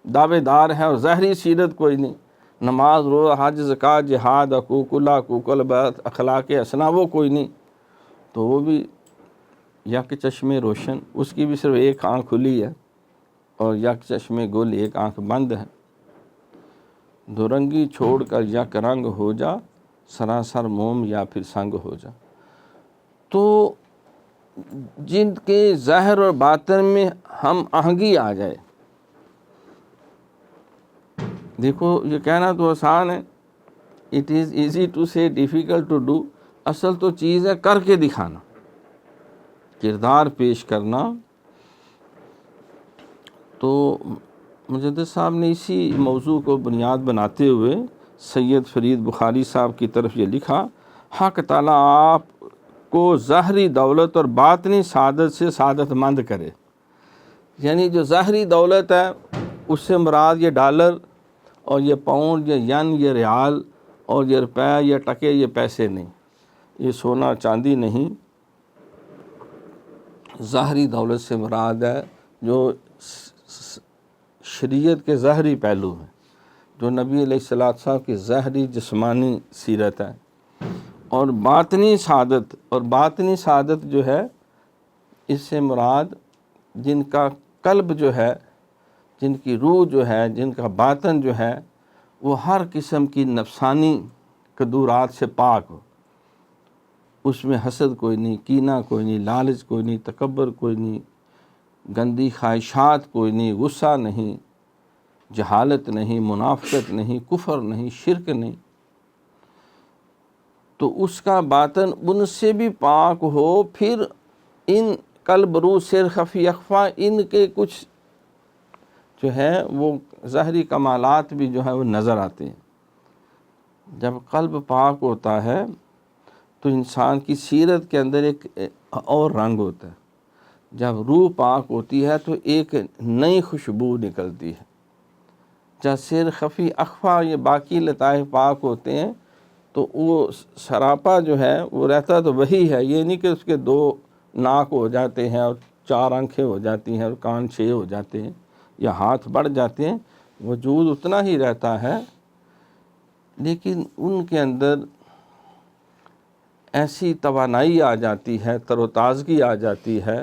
دعوے دار ہے اور ظاہری سیرت کوئی نہیں، نماز روزہ حج زکوٰۃ جہاد حقوق اللہ حقوق العباد اخلاق حسنہ وہ کوئی نہیں، تو وہ بھی یک چشم روشن، اس کی بھی صرف ایک آنکھ کھلی ہے اور یک چشم گل ایک آنکھ بند ہے۔ دو رنگی چھوڑ کر یک رنگ ہو جا، سراسر موم یا پھر سنگ ہو جا۔ تو جن کے ظاہر اور باطن میں ہم آہنگی آ جائے، دیکھو یہ کہنا تو آسان ہے، اٹ از ایزی ٹو سے ڈیفیکلٹ ٹو ڈو، اصل تو چیز ہے کر کے دکھانا، کردار پیش کرنا۔ تو مجدد صاحب نے اسی موضوع کو بنیاد بناتے ہوئے سید فرید بخاری صاحب کی طرف یہ لکھا، حق تعالیٰ آپ کو ظاہری دولت اور باطنی سعادت سے سعادت مند کرے۔ یعنی جو ظاہری دولت ہے اس سے مراد یہ ڈالر اور یہ پاؤنڈ، یہ ین، یہ ریال اور یہ روپے، یہ ٹکے، یہ پیسے نہیں، یہ سونا چاندی نہیں، ظاہری دولت سے مراد ہے جو شریعت کے ظاہری پہلو ہیں، جو نبی علیہ السلام کی ظاہری جسمانی سیرت ہے، اور باطنی سعادت جو ہے اس سے مراد جن کا قلب جو ہے، جن کی روح جو ہے، جن کا باطن جو ہے، وہ ہر قسم کی نفسانی قدورات سے پاک ہو، اس میں حسد کوئی نہیں، کینہ کوئی نہیں، لالچ کوئی نہیں، تکبر کوئی نہیں، گندی خواہشات کوئی نہیں، غصہ نہیں، جہالت نہیں، منافقت نہیں، کفر نہیں، شرک نہیں، تو اس کا باطن ان سے بھی پاک ہو۔ پھر ان قلب، روح، سر، خفی، اخفا، ان کے کچھ جو ہے وہ ظاہری کمالات بھی جو ہے وہ نظر آتے ہیں۔ جب قلب پاک ہوتا ہے تو انسان کی سیرت کے اندر ایک اور رنگ ہوتا ہے، جب روح پاک ہوتی ہے تو ایک نئی خوشبو نکلتی ہے، جب سر، خفی، اخفا، یہ باقی لطائف پاک ہوتے ہیں تو وہ سراپا جو ہے وہ رہتا تو وہی ہے، یہ نہیں کہ اس کے 2 ناک ہو جاتے ہیں اور 4 آنکھیں ہو جاتی ہیں اور کان 6 ہو جاتے ہیں یا ہاتھ بڑھ جاتے ہیں، وجود اتنا ہی رہتا ہے، لیکن ان کے اندر ایسی توانائی آ جاتی ہے، تر و تازگی آ جاتی ہے،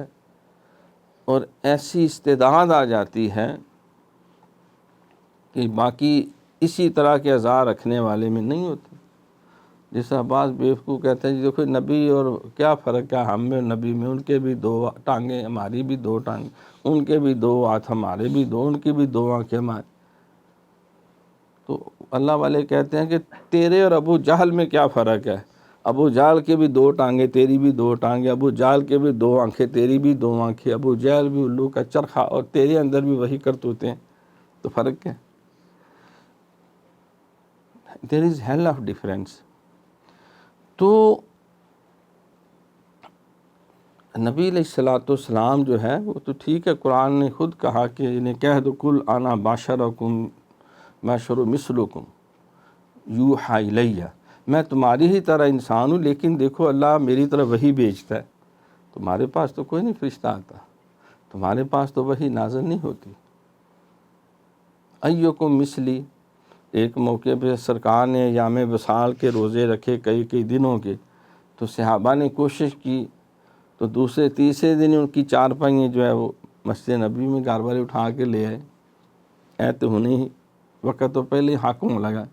اور ایسی استعداد آ جاتی ہے کہ باقی اسی طرح کے اعضاء رکھنے والے میں نہیں ہوتی۔ جیسا بعض بیوقوف کہتے ہیں جی دیکھو نبی اور کیا فرق ہے ہم میں نبی میں، ان کے بھی 2 ٹانگیں ہماری بھی 2 ٹانگیں، ان کے بھی 2 ہاتھ ہمارے بھی 2، ان کی بھی 2 آنکھیں ہماری۔ تو اللہ والے کہتے ہیں کہ تیرے اور ابو جہل میں کیا فرق ہے؟ ابو جہل کے بھی 2 ٹانگیں تیری بھی 2 ٹانگیں، ابو جہل کے بھی 2 آنکھیں تیری بھی 2 آنکھیں، ابو جہل بھی الو کا چرخا اور تیرے اندر بھی وہی کرتوتیں، تو فرق کیا؟ دیر از ہیل آف ڈفرینس۔ تو نبی علیہ الصلوۃ والسلام جو ہے وہ تو ٹھیک ہے، قرآن نے خود کہا کہ انہیں کہہ دو کل انا بشرکم بشر مثلکم یوحی الیہ، میں تمہاری ہی طرح انسان ہوں، لیکن دیکھو اللہ میری طرح وحی بھیجتا ہے، تمہارے پاس تو کوئی نہیں فرشتہ آتا، تمہارے پاس تو وحی نازل نہیں ہوتی۔ ایکم مثلی، ایک موقع پہ سرکار نے یام وصال کے روزے رکھے کئی دنوں کے، تو صحابہ نے کوشش کی، تو دوسرے تیسرے دن ان کی 4 پائیں جو ہے وہ مسجد نبی میں گھر والے اٹھا کے لے آئے، ایت ہونے ہی وقت تو پہلے حق ہونے لگا،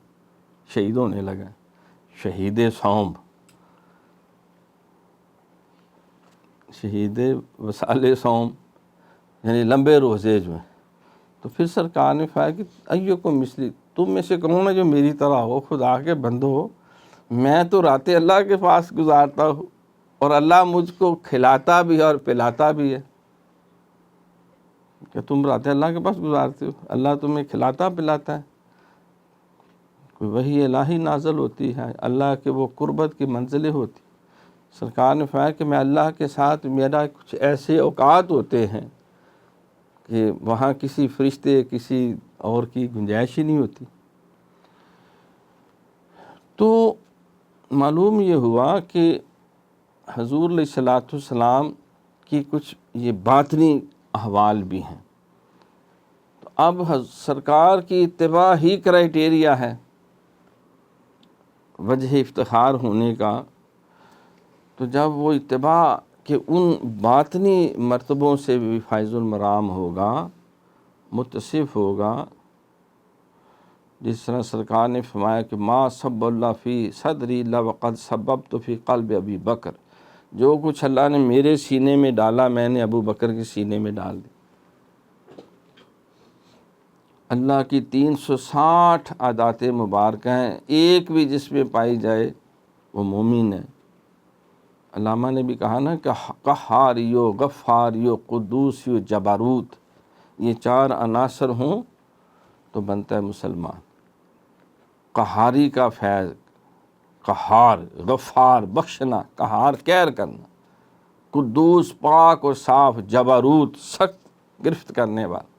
شہید ہونے لگا، شہید صوم، شہید وصال صوم، یعنی لمبے روزے جو ہیں۔ تو پھر سرکار نے فرمایا کہ ایکم مثلی، تم میں سے کون ہے جو میری طرح ہو، خدا کے بندو ہو، میں تو راتیں اللہ کے پاس گزارتا ہوں اور اللہ مجھ کو کھلاتا بھی ہے اور پلاتا بھی ہے۔ کہ تم راتیں اللہ کے پاس گزارتے ہو، اللہ تمہیں کھلاتا پلاتا ہے، کوئی وحی الہی نازل ہوتی ہے، اللہ کے وہ قربت کی منزلیں ہوتی۔ سرکار نے فرمایا کہ میں اللہ کے ساتھ میرا کچھ ایسے اوقات ہوتے ہیں کہ وہاں کسی فرشتے کسی اور کی گنجائش ہی نہیں ہوتی۔ تو معلوم یہ ہوا کہ حضور علیہ الصلوۃ والسلام کی کچھ یہ باطنی احوال بھی ہیں۔ تو اب سرکار کی اتباع ہی کرائیٹیریا ہے وجہ افتخار ہونے کا، تو جب وہ اتباع کے ان باطنی مرتبوں سے بھی فائز المرام ہوگا، متصف ہوگا، جس طرح سرکار نے فرمایا کہ ما صب اللہ فی صدری الا وقد صببت فی قلب ابی بکر، جو کچھ اللہ نے میرے سینے میں ڈالا میں نے ابو بکر کے سینے میں ڈال دی۔ اللہ کی 360 عادات مبارکہ ہیں، ایک بھی جس میں پائی جائے وہ مومن ہے۔ علامہ نے بھی کہا نا کہ قہاریو، غفاریو، قدوسیو، جبروت، یہ 4 عناصر ہوں تو بنتا ہے مسلمان۔ قہاری کا فیض، قہار، غفار بخشنا، قہار کیر کرنا، قدوس پاک اور صاف، جبروت سخت گرفت کرنے والا،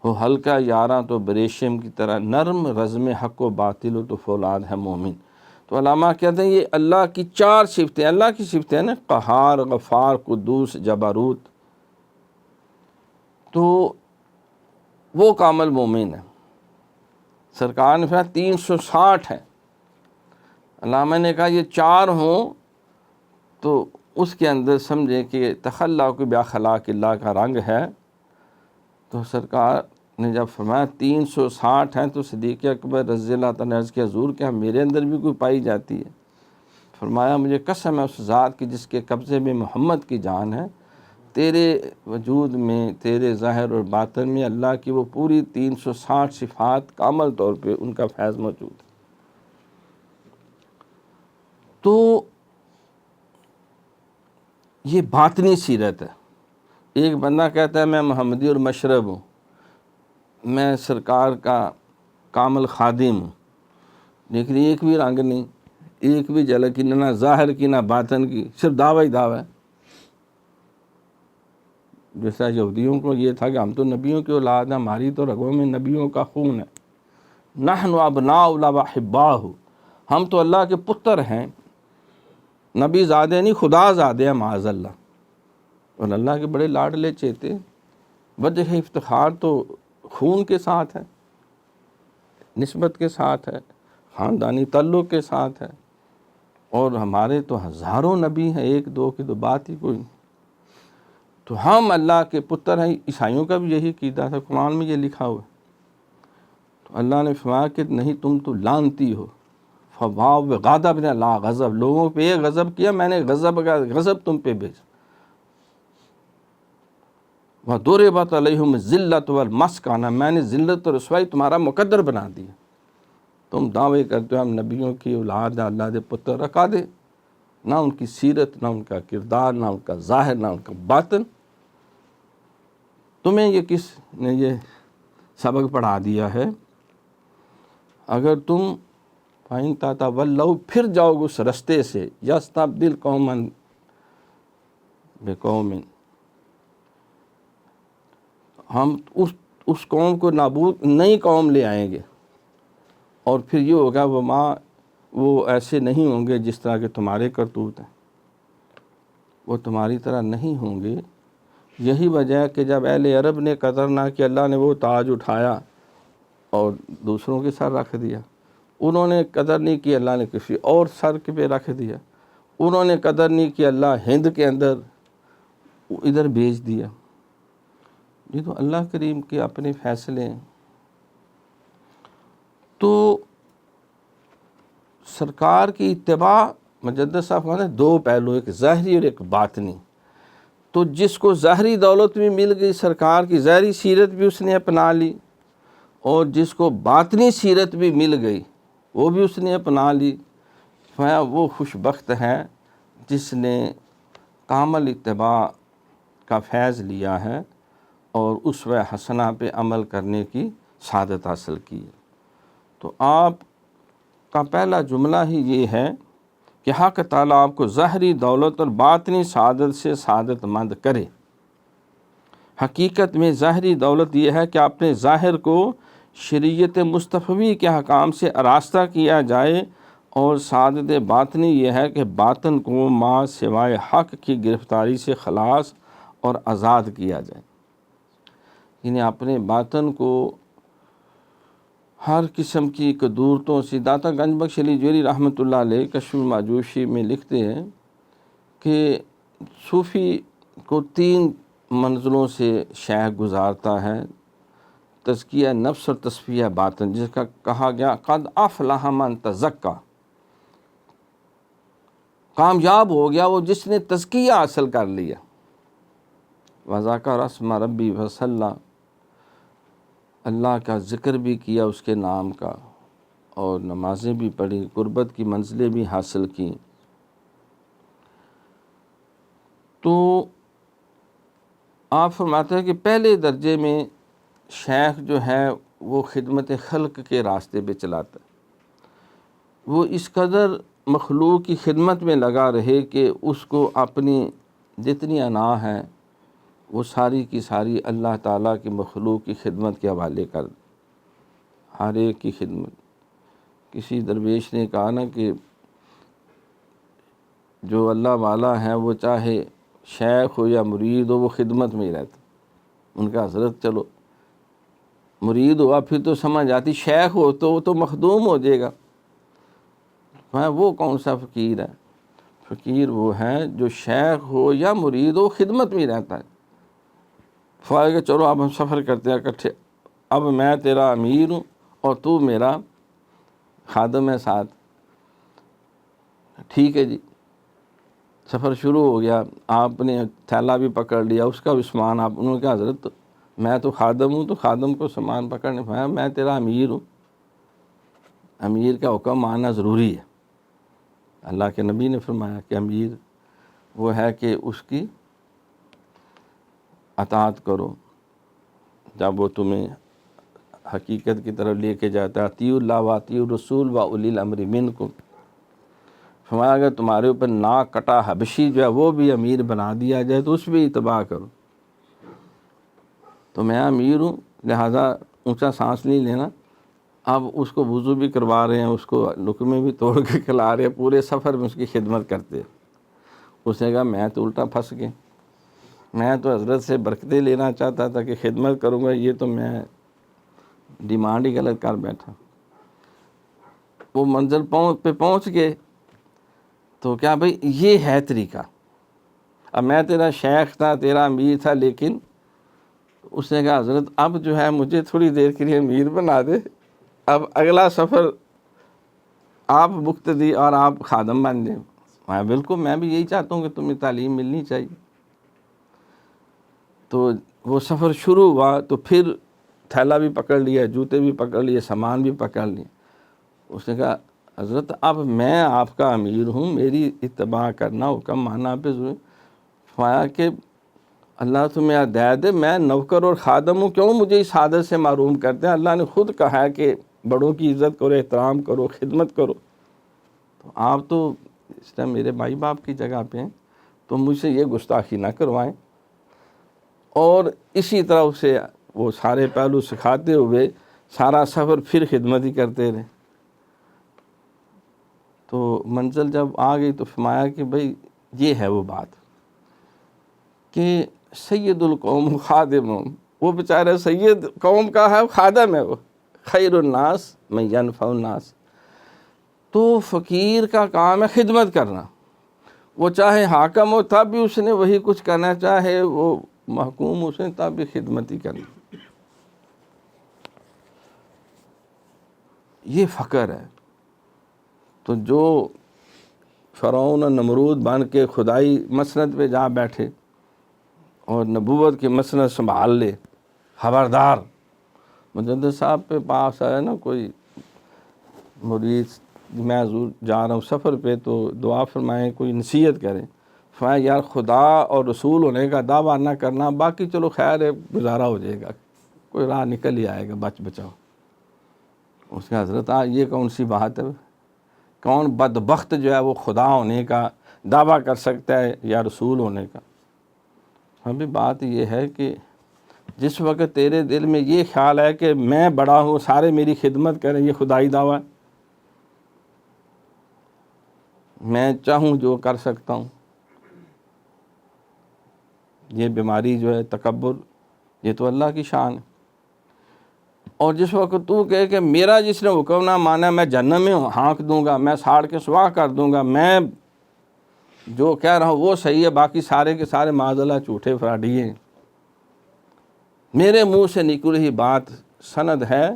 وہ ہلکا یاراں تو بریشم کی طرح نرم، رزم حق و باطل و تو فولاد ہے مومن۔ تو علماء کہتے ہیں یہ اللہ کی 4 صفتیں، اللہ کی صفتیں نا، قہار، غفار، قدوس، جبروت، تو وہ کامل مومن ہے۔ سرکار نے فرمایا 360 ہے، علامہ نے کہا یہ 4 ہوں تو اس کے اندر سمجھے کہ تخلق باخلاق اللہ کا رنگ ہے۔ تو سرکار نے جب فرمایا 360 ہیں تو صدیق اکبر رضی اللہ تعالیٰ نے عرض کیا حضور کیا میرے اندر بھی کوئی پائی جاتی ہے؟ فرمایا مجھے قسم ہے اس ذات کی جس کے قبضے میں محمد کی جان ہے، تیرے وجود میں، تیرے ظاہر اور باطن میں اللہ کی وہ پوری 360 صفات کامل طور پہ ان کا فیض موجود ہے۔ تو یہ باطنی سیرت ہے۔ ایک بندہ کہتا ہے میں محمدی اور مشرب ہوں، میں سرکار کا کامل خادم ہوں، لیکن ایک بھی رنگ نہیں، ایک بھی جھلک کی، نہ ظاہر کی نہ باطن کی، صرف دعویٰ ہی دعویٰ ہے۔ جیسا یہودیوں کو یہ تھا کہ ہم تو نبیوں کی اولاد ہیں، ہماری تو رگوں میں نبیوں کا خون ہے، نحن ابناء اللہ و احباہ، ہم تو اللہ کے پتر ہیں، نبی زادے نہیں خدا زادے ہیں معاذ اللہ، اور اللہ کے بڑے لاڈلے چیتے۔ وجہ افتخار تو خون کے ساتھ ہے، نسبت کے ساتھ ہے، خاندانی تعلق کے ساتھ ہے، اور ہمارے تو ہزاروں نبی ہیں، 1 2 کی تو بات ہی کوئی نہیں۔ تو ہم اللہ کے پتر ہیں۔ عیسائیوں کا بھی یہی عقیدہ تھا، قرآن میں یہ لکھا ہوا ہے۔ تو اللہ نے فرمایا کہ نہیں تم تو لعنتی ہو، فواو غضب نے لا غضب، لوگوں پہ یہ غضب کیا میں نے غضب تم پہ بھیجا۔ وَضُرِبَتْ عَلَيْهِمُ الذِّلَّةُ وَالْمَسْكَنَةُ، میں نے ذلت اور رسوائی تمہارا مقدر بنا دیا۔ تم دعوے کرتے ہو ہم نبیوں کی اولاد ہیں، اللہ دے پتر، رکھا دے، نہ ان کی سیرت، نہ ان کا کردار، نہ ان کا ظاہر، نہ ان کا باطن. تمہیں یہ کس نے یہ سبق پڑھا دیا ہے؟ اگر تم فَإِن تَتَوَلَّوْا پھر جاؤ گے اس رستے سے، يَسْتَبْدِلْ قَوْمًا بِقَوْمٍ، ہم اس قوم کو نابود نئی قوم لے آئیں گے، اور پھر یہ ہوگا وہ ایسے نہیں ہوں گے جس طرح کے تمہارے کرتوت ہیں، وہ تمہاری طرح نہیں ہوں گے. یہی وجہ ہے کہ جب اہل عرب نے قدر نہ کی، اللہ نے وہ تاج اٹھایا اور دوسروں کے سر رکھ دیا. انہوں نے قدر نہیں کی، اللہ نے کسی اور سر کے پہ رکھ دیا. انہوں نے قدر نہیں کی، اللہ ہند کے اندر ادھر بھیج دیا. یہ تو اللہ کریم کے اپنے فیصلے ہیں. تو سرکار کی اتباع، مجدد صاحب کہتے ہیں دو پہلو، ایک ظاہری اور ایک باطنی. تو جس کو ظاہری دولت بھی مل گئی، سرکار کی ظاہری سیرت بھی اس نے اپنا لی، اور جس کو باطنی سیرت بھی مل گئی وہ بھی اس نے اپنا لی، وہ خوش بخت ہے جس نے کامل اتباع کا فیض لیا ہے اور اسوہ حسنہ پہ عمل کرنے کی سعادت حاصل کی. تو آپ کا پہلا جملہ ہی یہ ہے کہ حق تعالیٰ آپ کو ظاہری دولت اور باطنی سعادت سے سعادت مند کرے. حقیقت میں ظاہری دولت یہ ہے کہ اپنے ظاہر کو شریعت مصطفی کے حکام سے آراستہ کیا جائے، اور سعادت باطنی یہ ہے کہ باطن کو ما سوائے حق کی گرفتاری سے خلاص اور آزاد کیا جائے. یعنی اپنے باطن کو ہر قسم کی قدورتوں سے. داتا گنج بخش علی جوہری رحمۃ اللہ علیہ کشف المعجوشی میں لکھتے ہیں کہ صوفی کو 3 منزلوں سے شیخ گزارتا ہے: تزکیہ نفس اور تصفیہ باطن، جس کا کہا گیا قد افلح من تزکا، کامیاب ہو گیا وہ جس نے تزکیہ حاصل کر لیا. وذاکر اسم ربی وصلی، اللہ کا ذکر بھی کیا اس کے نام کا، اور نمازیں بھی پڑھی، قربت کی منزلیں بھی حاصل کی. تو آپ فرماتے ہیں کہ پہلے درجے میں شیخ جو ہے وہ خدمت خلق کے راستے پہ چلاتا ہے. وہ اس قدر مخلوق کی خدمت میں لگا رہے کہ اس کو اپنی جتنی انا ہے وہ ساری کی ساری اللہ تعالیٰ کی مخلوق کی خدمت کے حوالے کر دے، ہر ایک کی خدمت. کسی درویش نے کہا نا کہ جو اللہ والا ہے وہ چاہے شیخ ہو یا مرید ہو وہ خدمت میں ہی رہتا. ان کا حضرت چلو مرید ہوا پھر تو سمجھ آتی، شیخ ہو تو وہ تو مخدوم ہو جائے گا. وہ کون سا فقیر ہے؟ فقیر وہ ہے جو شیخ ہو یا مرید ہو خدمت میں ہی رہتا ہے. فائدہ کہ چلو اب ہم سفر کرتے ہیں اکٹھے، اب میں تیرا امیر ہوں اور تو میرا خادم ہے ساتھ. ٹھیک ہے جی، سفر شروع ہو گیا، آپ نے تھیلا بھی پکڑ لیا، اس کا بھی سامان آپ، انہوں نے کہا حضرت میں تو خادم ہوں، تو خادم کو سامان پکڑنے پایا، میں تیرا امیر ہوں. امیر کا حکم ماننا ضروری ہے. اللہ کے نبی نے فرمایا کہ امیر وہ ہے کہ اس کی اطاعت کرو جب وہ تمہیں حقیقت کی طرف لے کے جاتا ہے. اطیعوا اللہ و اطیعوا الرسول و اولی الامر منکم. فرمایا اگر تمہارے اوپر ناک کٹا حبشی جو ہے وہ بھی امیر بنا دیا جائے تو اس پہ اتباع کرو. تو میں امیر ہوں لہذا اونچا سانس نہیں لینا. اب اس کو وضو بھی کروا رہے ہیں، اس کو لقمے بھی توڑ کے کھلا رہے ہیں، پورے سفر میں اس کی خدمت کرتے. اس نے کہا میں تو الٹا پھنس گیا، میں تو حضرت سے برکتیں لینا چاہتا تھا کہ خدمت کروں گا، یہ تو میں ڈیمانڈ ہی غلط کر بیٹھا. وہ منزل پہ پہنچ گئے تو کیا بھئی یہ ہے طریقہ. اب میں تیرا شیخ تھا، تیرا امیر تھا، لیکن اس نے کہا حضرت اب جو ہے مجھے تھوڑی دیر کے لیے امیر بنا دے، اب اگلا سفر آپ مقتدی اور آپ خادم بن جائیں. میں بالکل میں بھی یہی چاہتا ہوں کہ تمہیں تعلیم ملنی چاہیے. تو وہ سفر شروع ہوا تو پھر تھیلا بھی پکڑ لیا، جوتے بھی پکڑ لیے، سامان بھی پکڑ لیے. اس نے کہا حضرت اب میں آپ کا امیر ہوں، میری اتباع کرنا، حکم ماننا پہ ضروری۔ فرمایا کہ اللہ تمہیں ہدایت دے، میں نوکر اور خادم ہوں، کیوں مجھے اس عادت سے معروم کرتے ہیں؟ اللہ نے خود کہا ہے کہ بڑوں کی عزت کرو، احترام کرو، خدمت کرو۔ تو آپ تو اس ٹائم میرے مائی باپ کی جگہ پہ ہیں، تو مجھ سے یہ گستاخی نہ کروائیں۔ اور اسی طرح اسے وہ سارے پہلو سکھاتے ہوئے سارا سفر پھر خدمت ہی کرتے رہے۔ تو منزل جب آ گئی تو فرمایا کہ بھئی یہ ہے وہ بات کہ سید القوم خادم، وہ بیچارہ سید قوم کا ہے، خادم ہے، وہ خیر الناس من ینفع الناس۔ تو فقیر کا کام ہے خدمت کرنا، وہ چاہے حاکم ہو تب بھی اس نے وہی کچھ کرنا، چاہے وہ محکوم اس نے تب بھی خدمت ہی کرنی۔ یہ فقر ہے۔ تو جو فرعون و نمرود بن کے خدائی مسند پہ جا بیٹھے اور نبوت کی مسند سنبھال لے، خبردار۔ مجدد صاحب پہ پاس آیا نا کوئی مرید، میں حضور جا رہا ہوں سفر پہ، تو دعا فرمائیں، کوئی نصیحت کریں۔ فرمایا یار خدا اور رسول ہونے کا دعویٰ نہ کرنا، باقی چلو خیر ہے، گزارا ہو جائے گا، کوئی راہ نکل ہی آئے گا، بچ بچاؤ۔ اس کے حضرت یہ کون سی بات ہے؟ کون بدبخت جو ہے وہ خدا ہونے کا دعویٰ کر سکتا ہے یا رسول ہونے کا؟ ابھی بات یہ ہے کہ جس وقت تیرے دل میں یہ خیال ہے کہ میں بڑا ہوں، سارے میری خدمت کریں، یہ خدائی دعویٰ ہے، میں چاہوں جو کر سکتا ہوں، یہ بیماری جو ہے تکبر، یہ تو اللہ کی شان ہے۔ اور جس وقت تو کہے کہ میرا جس نے حکم نہ مانا میں جہنم میں ہانک دوں گا، میں ساڑ کے سواہ کر دوں گا، میں جو کہہ رہا ہوں وہ صحیح ہے، باقی سارے کے سارے معاذ اللہ جھوٹے فراڈی ہیں، میرے منہ سے نکلی ہی بات سند ہے،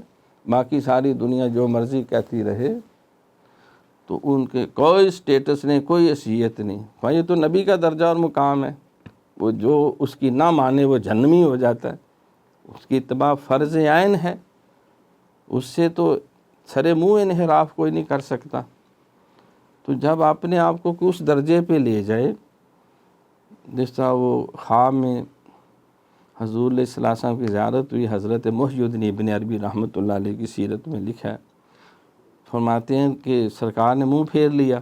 باقی ساری دنیا جو مرضی کہتی رہے، تو ان کے کوئی سٹیٹس نہیں، کوئی حیثیت نہیں۔ بھائی یہ تو نبی کا درجہ اور مقام ہے، وہ جو اس کی نہ مانے وہ جہنمی ہو جاتا ہے، اس کی اتباع فرض عین ہے، اس سے تو سرے منہ انحراف کوئی نہیں کر سکتا۔ تو جب اپنے آپ کو اس درجے پہ لے جائے، جس طرح وہ خواب میں حضور علیہ السلام کی زیارت ہوئی، حضرت محی الدین ابن عربی رحمۃ اللہ علیہ کی سیرت میں لکھا ہے، فرماتے ہیں کہ سرکار نے منہ پھیر لیا،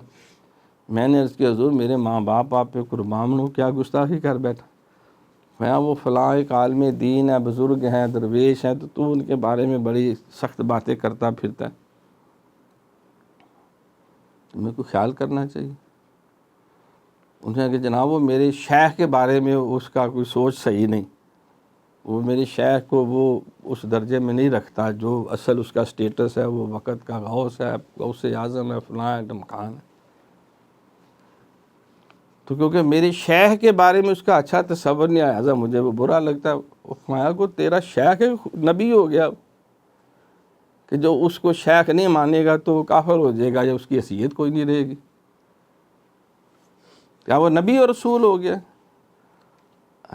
میں نے عرض کیا حضور میرے ماں باپ آپ پہ قربان ہوں، کیا گستاخی کر بیٹھا؟ میں وہ فلاں ایک عالم دین ہے، بزرگ ہیں، درویش ہیں، تو تو ان کے بارے میں بڑی سخت باتیں کرتا پھرتا ہے، تمہیں کو خیال کرنا چاہیے۔ انہوں نے کہا کہ جناب وہ میرے شیخ کے بارے میں اس کا کوئی سوچ صحیح نہیں، وہ میرے شیخ کو وہ اس درجے میں نہیں رکھتا جو اصل اس کا سٹیٹس ہے، وہ وقت کا غوث ہے، غوث اعظم ہے، فلاں ہے، ڈمکان ہے۔ تو کیونکہ میرے شیخ کے بارے میں اس کا اچھا تصور نہیں آیا، لہٰذا مجھے وہ برا لگتا ہے۔ فرمایا کو تیرا شیخ نبی ہو گیا کہ جو اس کو شیخ نہیں مانے گا تو وہ کافر ہو جائے گا، یا اس کی حیثیت کوئی نہیں رہے گی، کیا وہ نبی اور رسول ہو گیا؟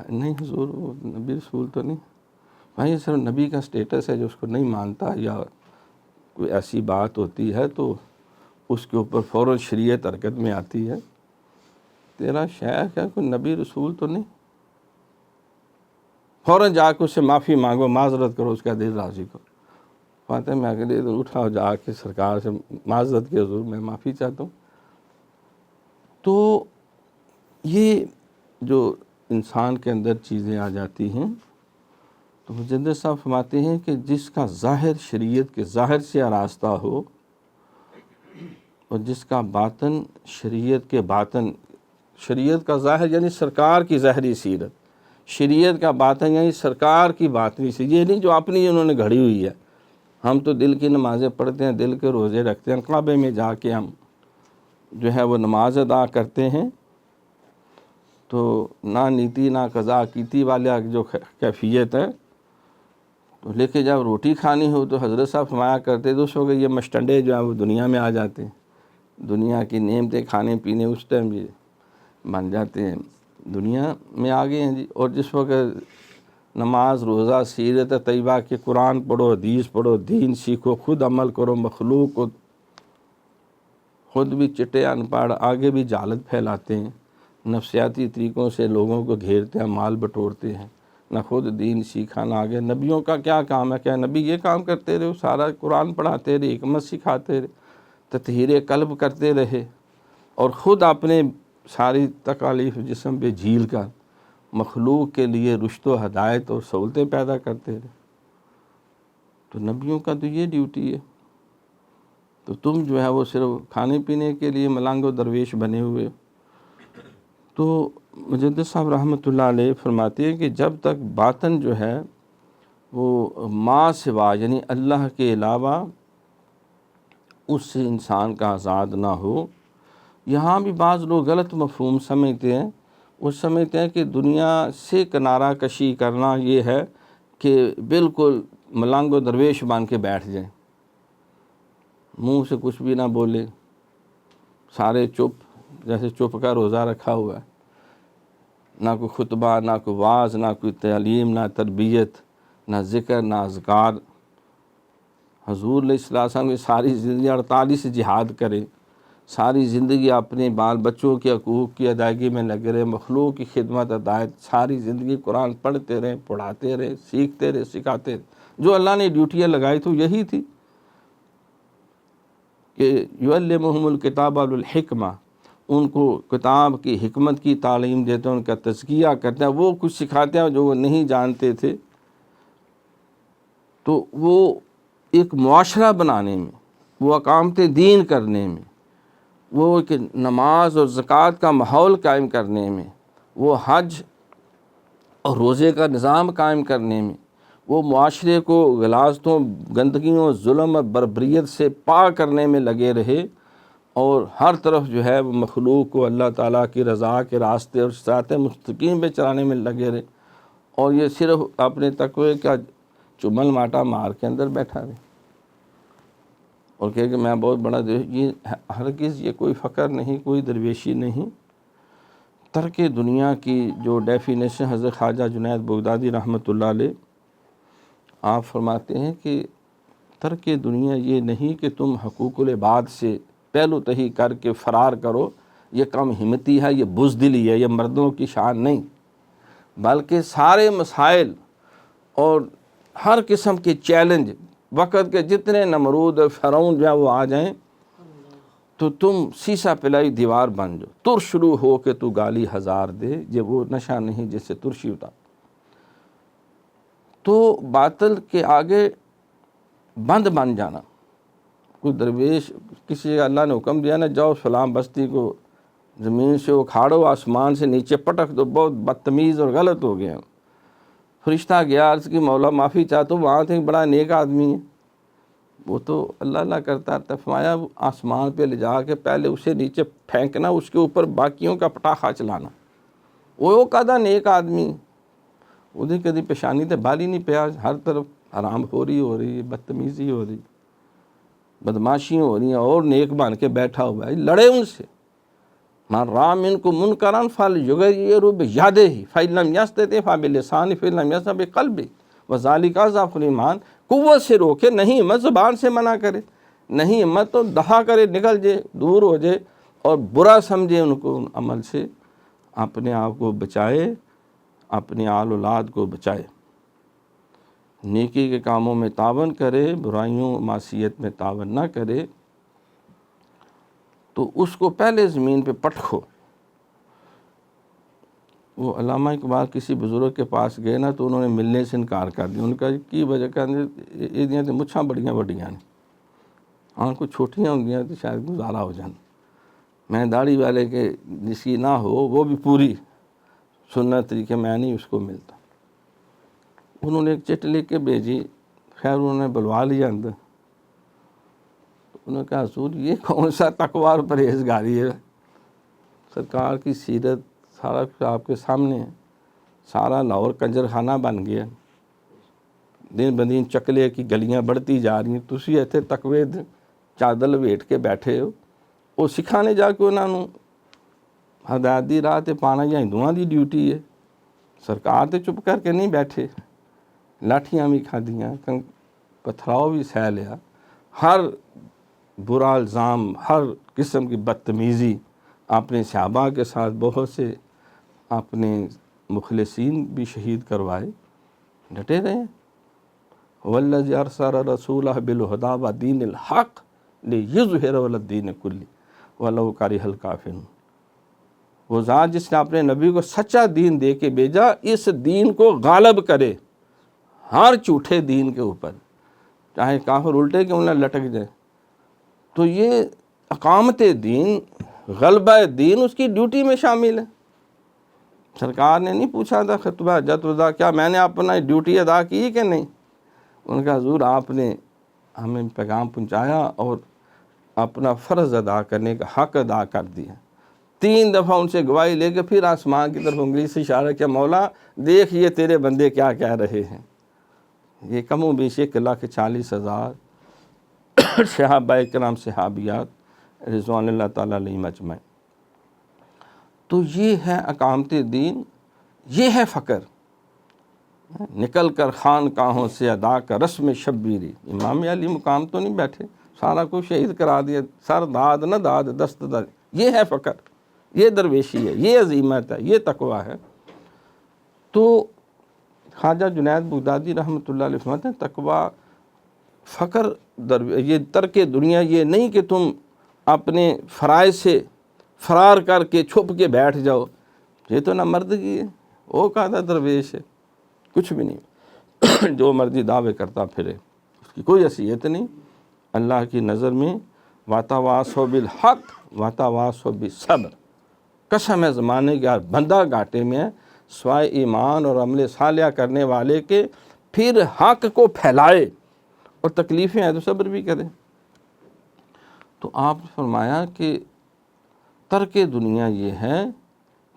نہیں حضور وہ نبی رسول تو نہیں، بھائی صرف نبی کا سٹیٹس ہے، جو اس کو نہیں مانتا یا کوئی ایسی بات ہوتی ہے تو اس کے اوپر فوراً شریعت حرکت میں آتی ہے، تیرا شیخ ہے کوئی نبی رسول تو نہیں، فوراً جا کے اس سے معافی مانگو، معذرت کرو، اس کا دل راضی کرو۔ فاتح میں اگلے دن اٹھا اور جا کے سرکار سے معذرت کی، حضور میں معافی چاہتا ہوں۔ تو یہ جو انسان کے اندر چیزیں آ جاتی ہیں، تو مجدد صاحب فرماتے ہیں کہ جس کا ظاہر شریعت کے ظاہر سے آراستہ ہو، اور جس کا باطن شریعت کے باطن، شریعت کا ظاہر یعنی سرکار کی ظاہری سیرت، شریعت کا باطن یعنی سرکار کی باطنی سیرت، یہ نہیں جو اپنی انہوں نے گھڑی ہوئی ہے۔ ہم تو دل کی نمازیں پڑھتے ہیں، دل کے روزے رکھتے ہیں، کعبے میں جا کے ہم جو ہے وہ نماز ادا کرتے ہیں، تو نہ نیتی نہ قضا کیتی والا جو کیفیت ہے، تو لیکن جب روٹی کھانی ہو تو حضرت صاحب فرمایا کرتے تو اس وقت یہ مشٹنڈے جو ہیں وہ دنیا میں آ جاتے ہیں، دنیا کی نعمتیں کھانے پینے اس ٹائم بھی بن جاتے ہیں، دنیا میں آ گئے ہیں جی۔ اور جس وقت نماز روزہ سیرت طیبہ کے قرآن پڑھو، حدیث پڑھو، دین سیکھو، خود عمل کرو، مخلوق کو خود بھی چٹے ان پڑھ، آگے بھی جہالت پھیلاتے ہیں، نفسیاتی طریقوں سے لوگوں کو گھیرتے ہیں، مال بٹورتے ہیں، نہ خود دین سیکھا نہ آگے۔ نبیوں کا کیا کام ہے؟ کیا نبی یہ کام کرتے رہے؟ سارا قرآن پڑھاتے رہے، حکمت سکھاتے رہے، تطہیر قلب کرتے رہے، اور خود اپنے ساری تکالیف جسم پہ جھیل کر مخلوق کے لیے رشد و ہدایت اور سہولتیں پیدا کرتے رہے۔ تو نبیوں کا تو یہ ڈیوٹی ہے، تو تم جو ہے وہ صرف کھانے پینے کے لیے ملنگ و درویش بنے ہوئے۔ تو مجدد صاحب رحمۃ اللہ علیہ فرماتے ہیں کہ جب تک باطن جو ہے وہ ما سوا یعنی اللہ کے علاوہ اس سے انسان کا آزاد نہ ہو، یہاں بھی بعض لوگ غلط مفہوم سمجھتے ہیں، وہ سمجھتے ہیں کہ دنیا سے کنارہ کشی کرنا یہ ہے کہ بالکل ملنگ و درویش بن کے بیٹھ جائیں، منہ سے کچھ بھی نہ بولے، سارے چپ، جیسے چپ کا روزہ رکھا ہوا ہے، نہ کوئی خطبہ، نہ کوئی واعظ، نہ کوئی تعلیم، نہ تربیت، نہ ذکر، نہ اذکار۔ حضور علیہ السلام کی ساری زندگی 48 جہاد کرے، ساری زندگی اپنے بال بچوں کے حقوق کی ادائیگی میں لگے رہے، مخلوق کی خدمت ہدایت، ساری زندگی قرآن پڑھتے رہے، پڑھاتے رہے، سیکھتے رہے، سکھاتے رہے۔ جو اللہ نے ڈیوٹیاں لگائی تو یہی تھی کہ یعلمہم الکتاب والحکمہ، ان کو کتاب کی حکمت کی تعلیم دیتے ہیں، ان کا تزکیہ کرتے ہیں، وہ کچھ سکھاتے ہیں جو وہ نہیں جانتے تھے۔ تو وہ ایک معاشرہ بنانے میں، وہ اقامت دین کرنے میں، وہ کہ نماز اور زکوٰۃ کا ماحول قائم کرنے میں، وہ حج اور روزے کا نظام قائم کرنے میں، وہ معاشرے کو غلاظتوں، گندگیوں، ظلم اور بربریت سے پاک کرنے میں لگے رہے، اور ہر طرف جو ہے وہ مخلوق کو اللہ تعالیٰ کی رضا کے راستے اور صراط مستقیم پہ چلانے میں لگے رہے، اور یہ صرف اپنے تقوی کا چمل ماٹا مار کے اندر بیٹھا رہے اور کہے کہ میں بہت بڑا یہ ہرگز یہ کوئی فقر نہیں، کوئی درویشی نہیں۔ ترک دنیا کی جو ڈیفینیشن حضرت خواجہ جنید بغدادی رحمۃ اللہ علیہ آپ فرماتے ہیں کہ ترک دنیا یہ نہیں کہ تم حقوق العباد سے پہلو تہی کر کے فرار کرو، یہ کم ہمتی ہے، یہ بزدلی ہے، یہ مردوں کی شان نہیں، بلکہ سارے مسائل اور ہر قسم کے چیلنج، وقت کے جتنے نمرود فرعون جو ہے وہ آ جائیں تو تم سیسا پلائی دیوار بن جاؤ، تر شروع ہو کے تو گالی ہزار دے، یہ وہ نشہ نہیں جس سے ترشی ہوتا۔ تو باطل کے آگے بند بن جانا، کوئی درویش کسی کا اللہ نے حکم دیا نا جاؤ فلاں بستی کو زمین سے اکھاڑو، آسمان سے نیچے پٹک دو، بہت بدتمیز اور غلط ہو گیا۔ فرشتہ گیا عرض کی مولا معافی چاہتا ہوں، وہاں تھے بڑا نیک آدمی ہے، وہ تو اللہ اللہ کرتا رہتا، فرمایا آسمان پہ لے جا کے پہلے اسے نیچے پھینکنا، اس کے اوپر باقیوں کا پٹاخہ چلانا، وہ کدا نیک آدمی، ادھر کدی پیشانی تے بالی نہیں پیا، ہر طرف حرام خوری بدتمیزی ہو رہی، بدماشی ہو رہی ہیں، اور نیک بن کے بیٹھا ہوا ہے، لڑے ان سے۔ من رأى منکم منکرا فلیغیرہ بیدہ فإن لم یستطع فبلسانہ فإن لم یستطع بقلبہ وذلک اضعف الایمان، قوت سے روکے، نہیں ہمت زبان سے منع کرے، نہیں ہمت تو دہا کرے، نکل جائے، دور ہو جائے، اور برا سمجھے ان کو، ان عمل سے اپنے آپ کو بچائے، اپنی آل اولاد کو بچائے، نیکی کے کاموں میں تعاون کرے، برائیوں معصیت میں تعاون نہ کرے، تو اس کو پہلے زمین پہ پٹکو۔ وہ علامہ اقبال کسی بزرگ کے پاس گئے نا تو انہوں نے ملنے سے انکار کر دیا، ان کا کی وجہ کہ مچھاں بڑیاں وڈیاں نے، ہاں کوئی چھوٹیاں ہوں تو شاید گزارا ہو جان، میں داڑھی والے کے جس کی نہ ہو وہ بھی پوری سنت طریقے میں نہیں اس کو ملتا۔ انہوں نے ایک چٹ لکھ کے بھیجی، خیر انہوں نے بلوا لیا اندر، انہوں نے کہا حضور یہ کون سا تقوی اور پرہیزگاری ہے، سرکار کی سیرت سارا کچھ آپ کے سامنے ہے، سارا لاہور کنجر خانہ بن گیا، دن بدن چکلے کی گلیاں بڑھتی جا رہی ہیں، تسی ایتھے تقوی چادر لپیٹ کے بیٹھے ہو، وہ سکھانے جا کے انہوں نے ہدایت دی راہ تے پانا یا ہندوؤں دی ڈیوٹی ہے، سرکار تے چپ کر کے نہیں بیٹھے، لاٹھیاں بھی کھا دیاں، پتھراؤ بھی سہ لیا، ہر برا الزام، ہر قسم کی بدتمیزی، آپ نے صحابہ کے ساتھ بہت سے اپنے مخلصین بھی شہید کروائے، ڈٹے رہے۔ والذی ارسل رسولہ بالہدی ودین الحق لیظہرہ علی الدین کلہ ولو کرہ الکافرون۔ وہ ذات جس نے اپنے نبی کو سچا دین دے کے بھیجا، اس دین کو غالب کرے ہر جھوٹے دین کے اوپر، چاہے کافر الٹے کیوں نہ لٹک جائے۔ تو یہ اقامت دین، غلبہ دین اس کی ڈیوٹی میں شامل ہے۔ سرکار نے نہیں پوچھا تھا خطبہ حجۃ الوداع کیا میں نے اپنا ڈیوٹی ادا کی کہ نہیں؟ ان کا حضور آپ نے ہمیں پیغام پہنچایا اور اپنا فرض ادا کرنے کا حق ادا کر دیا۔ 3 دفعہ ان سے گواہی لے کے پھر آسمان کی طرف انگلی سے اشارہ کیا، مولا دیکھ یہ تیرے بندے کیا کہہ رہے ہیں۔ یہ کم و بیش 1,40,000 صحابہ کرام صحابیات رضوان اللہ تعالیٰ علیہ مجمعین۔ تو یہ ہے اقامت دین، یہ ہے فقر۔ نکل کر خانقاہوں سے ادا کا رسم شبیری، امام علی مقام تو نہیں بیٹھے، سارا کچھ شہید کرا دیا، سر داد نہ داد دست داد۔ یہ ہے فقر، یہ درویشی ہے، یہ عظیمت ہے، یہ تقویٰ ہے۔ تو خواجہ جنید بغدادی رحمۃ اللہ علیہ فرماتے ہیں تقویٰ، فقر، یہ ترک دنیا، یہ نہیں کہ تم اپنے فرائض سے فرار کر کے چھپ کے بیٹھ جاؤ، یہ تو نہ مردگی ہے، وہ کہتا درویش ہے، کچھ بھی نہیں، جو مرضی دعوے کرتا پھرے، اس کی کوئی حیثیت نہیں اللہ کی نظر میں۔ وَتَوَاصَوْا بِالْحَقِّ وَتَوَاصَوْا بِالصَّبْرِ، قسم ہے زمانے کے ہر بندہ گھاٹے میں ہے سوائے ایمان اور عمل صالح کرنے والے کے، پھر حق کو پھیلائے اور تکلیفیں ہیں تو صبر بھی کرے۔ تو آپ نے فرمایا کہ ترک دنیا یہ ہے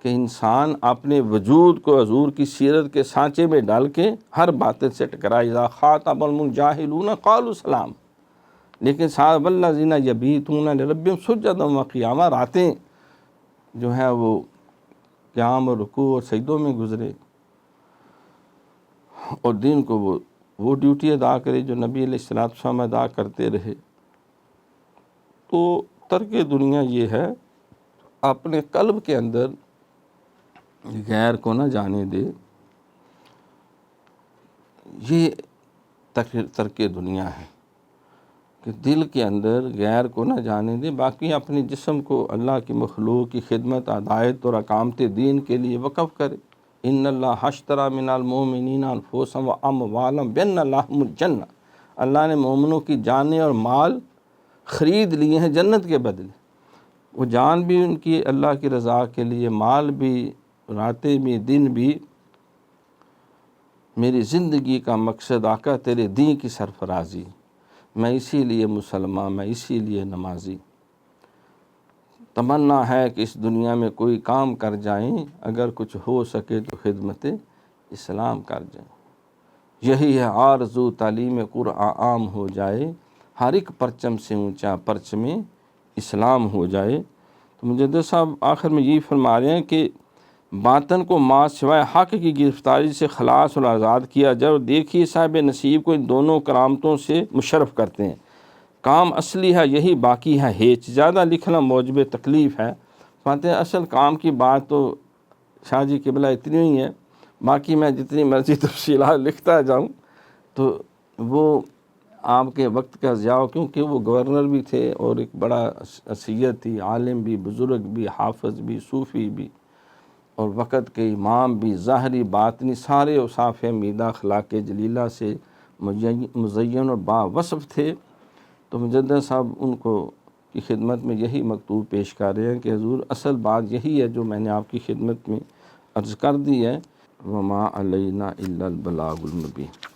کہ انسان اپنے وجود کو حضور کی سیرت کے سانچے میں ڈال کے ہر باطل سے ٹکرائے۔ اذا خاطبهم الجاہلون قالوا سلام، لیکن صاحب الذین یبیتون لربہم سجدا وقیاما، راتیں جو ہیں وہ قیام اور رکوع اور سجدوں میں گزرے، اور دن کو وہ ڈیوٹی ادا کرے جو نبی علیہ السلام ادا کرتے رہے۔ تو ترک دنیا یہ ہے اپنے قلب کے اندر غیر کو نہ جانے دے، یہ ترک دنیا ہے کہ دل کے اندر غیر کو نہ جانے دے، باقی اپنے جسم کو اللہ کی مخلوق کی خدمت، ہدایت اور اقامت دین کے لیے وقف کرے۔ ان اللہ اشتری من المؤمنین انفسهم واموالهم بان لهم الجنہ، اللہ نے مومنوں کی جانیں اور مال خرید لیے ہیں جنت کے بدلے۔ وہ جان بھی ان کی اللہ کی رضا کے لیے، مال بھی، راتیں بھی، دن بھی۔ میری زندگی کا مقصد آقا تیرے دین کی سرفرازی، میں اسی لیے مسلمان، میں اسی لیے نمازی۔ تمنا ہے کہ اس دنیا میں کوئی کام کر جائیں، اگر کچھ ہو سکے تو خدمت اسلام کر جائیں۔ یہی ہے آرزو تعلیم قرآن عام ہو جائے، ہر ایک پرچم سے اونچا پرچم اسلام ہو جائے۔ تو مجدد صاحب آخر میں یہی فرما رہے ہیں کہ باطن کو ما سوائے حق کی گرفتاری سے خلاص اور آزاد کیا جائے، اور دیکھیے صاحب نصیب کو ان دونوں کرامتوں سے مشرف کرتے ہیں۔ کام اصلی ہے یہی، باقی ہے ہیچ، زیادہ لکھنا موجب تکلیف ہے۔ کہتے ہیں اصل کام کی بات تو شاہ جی قبلہ اتنی ہی ہے، باقی میں جتنی مرضی تفصیلات لکھتا جاؤں تو وہ آپ کے وقت کا ضیاع، کیونکہ وہ گورنر بھی تھے اور ایک بڑا شخصیت تھی، عالم بھی، بزرگ بھی، حافظ بھی، صوفی بھی، اور وقت کے امام بھی، ظاہری باطنی سارے اوصاف حمیدہ اخلاق جلیلہ سے مزین اور با وصف تھے۔ تو مجدد صاحب ان کو کی خدمت میں یہی مکتوب پیش کر رہے ہیں کہ حضور اصل بات یہی ہے جو میں نے آپ کی خدمت میں عرض کر دی ہے، وما علینا الا البلاغ المبین۔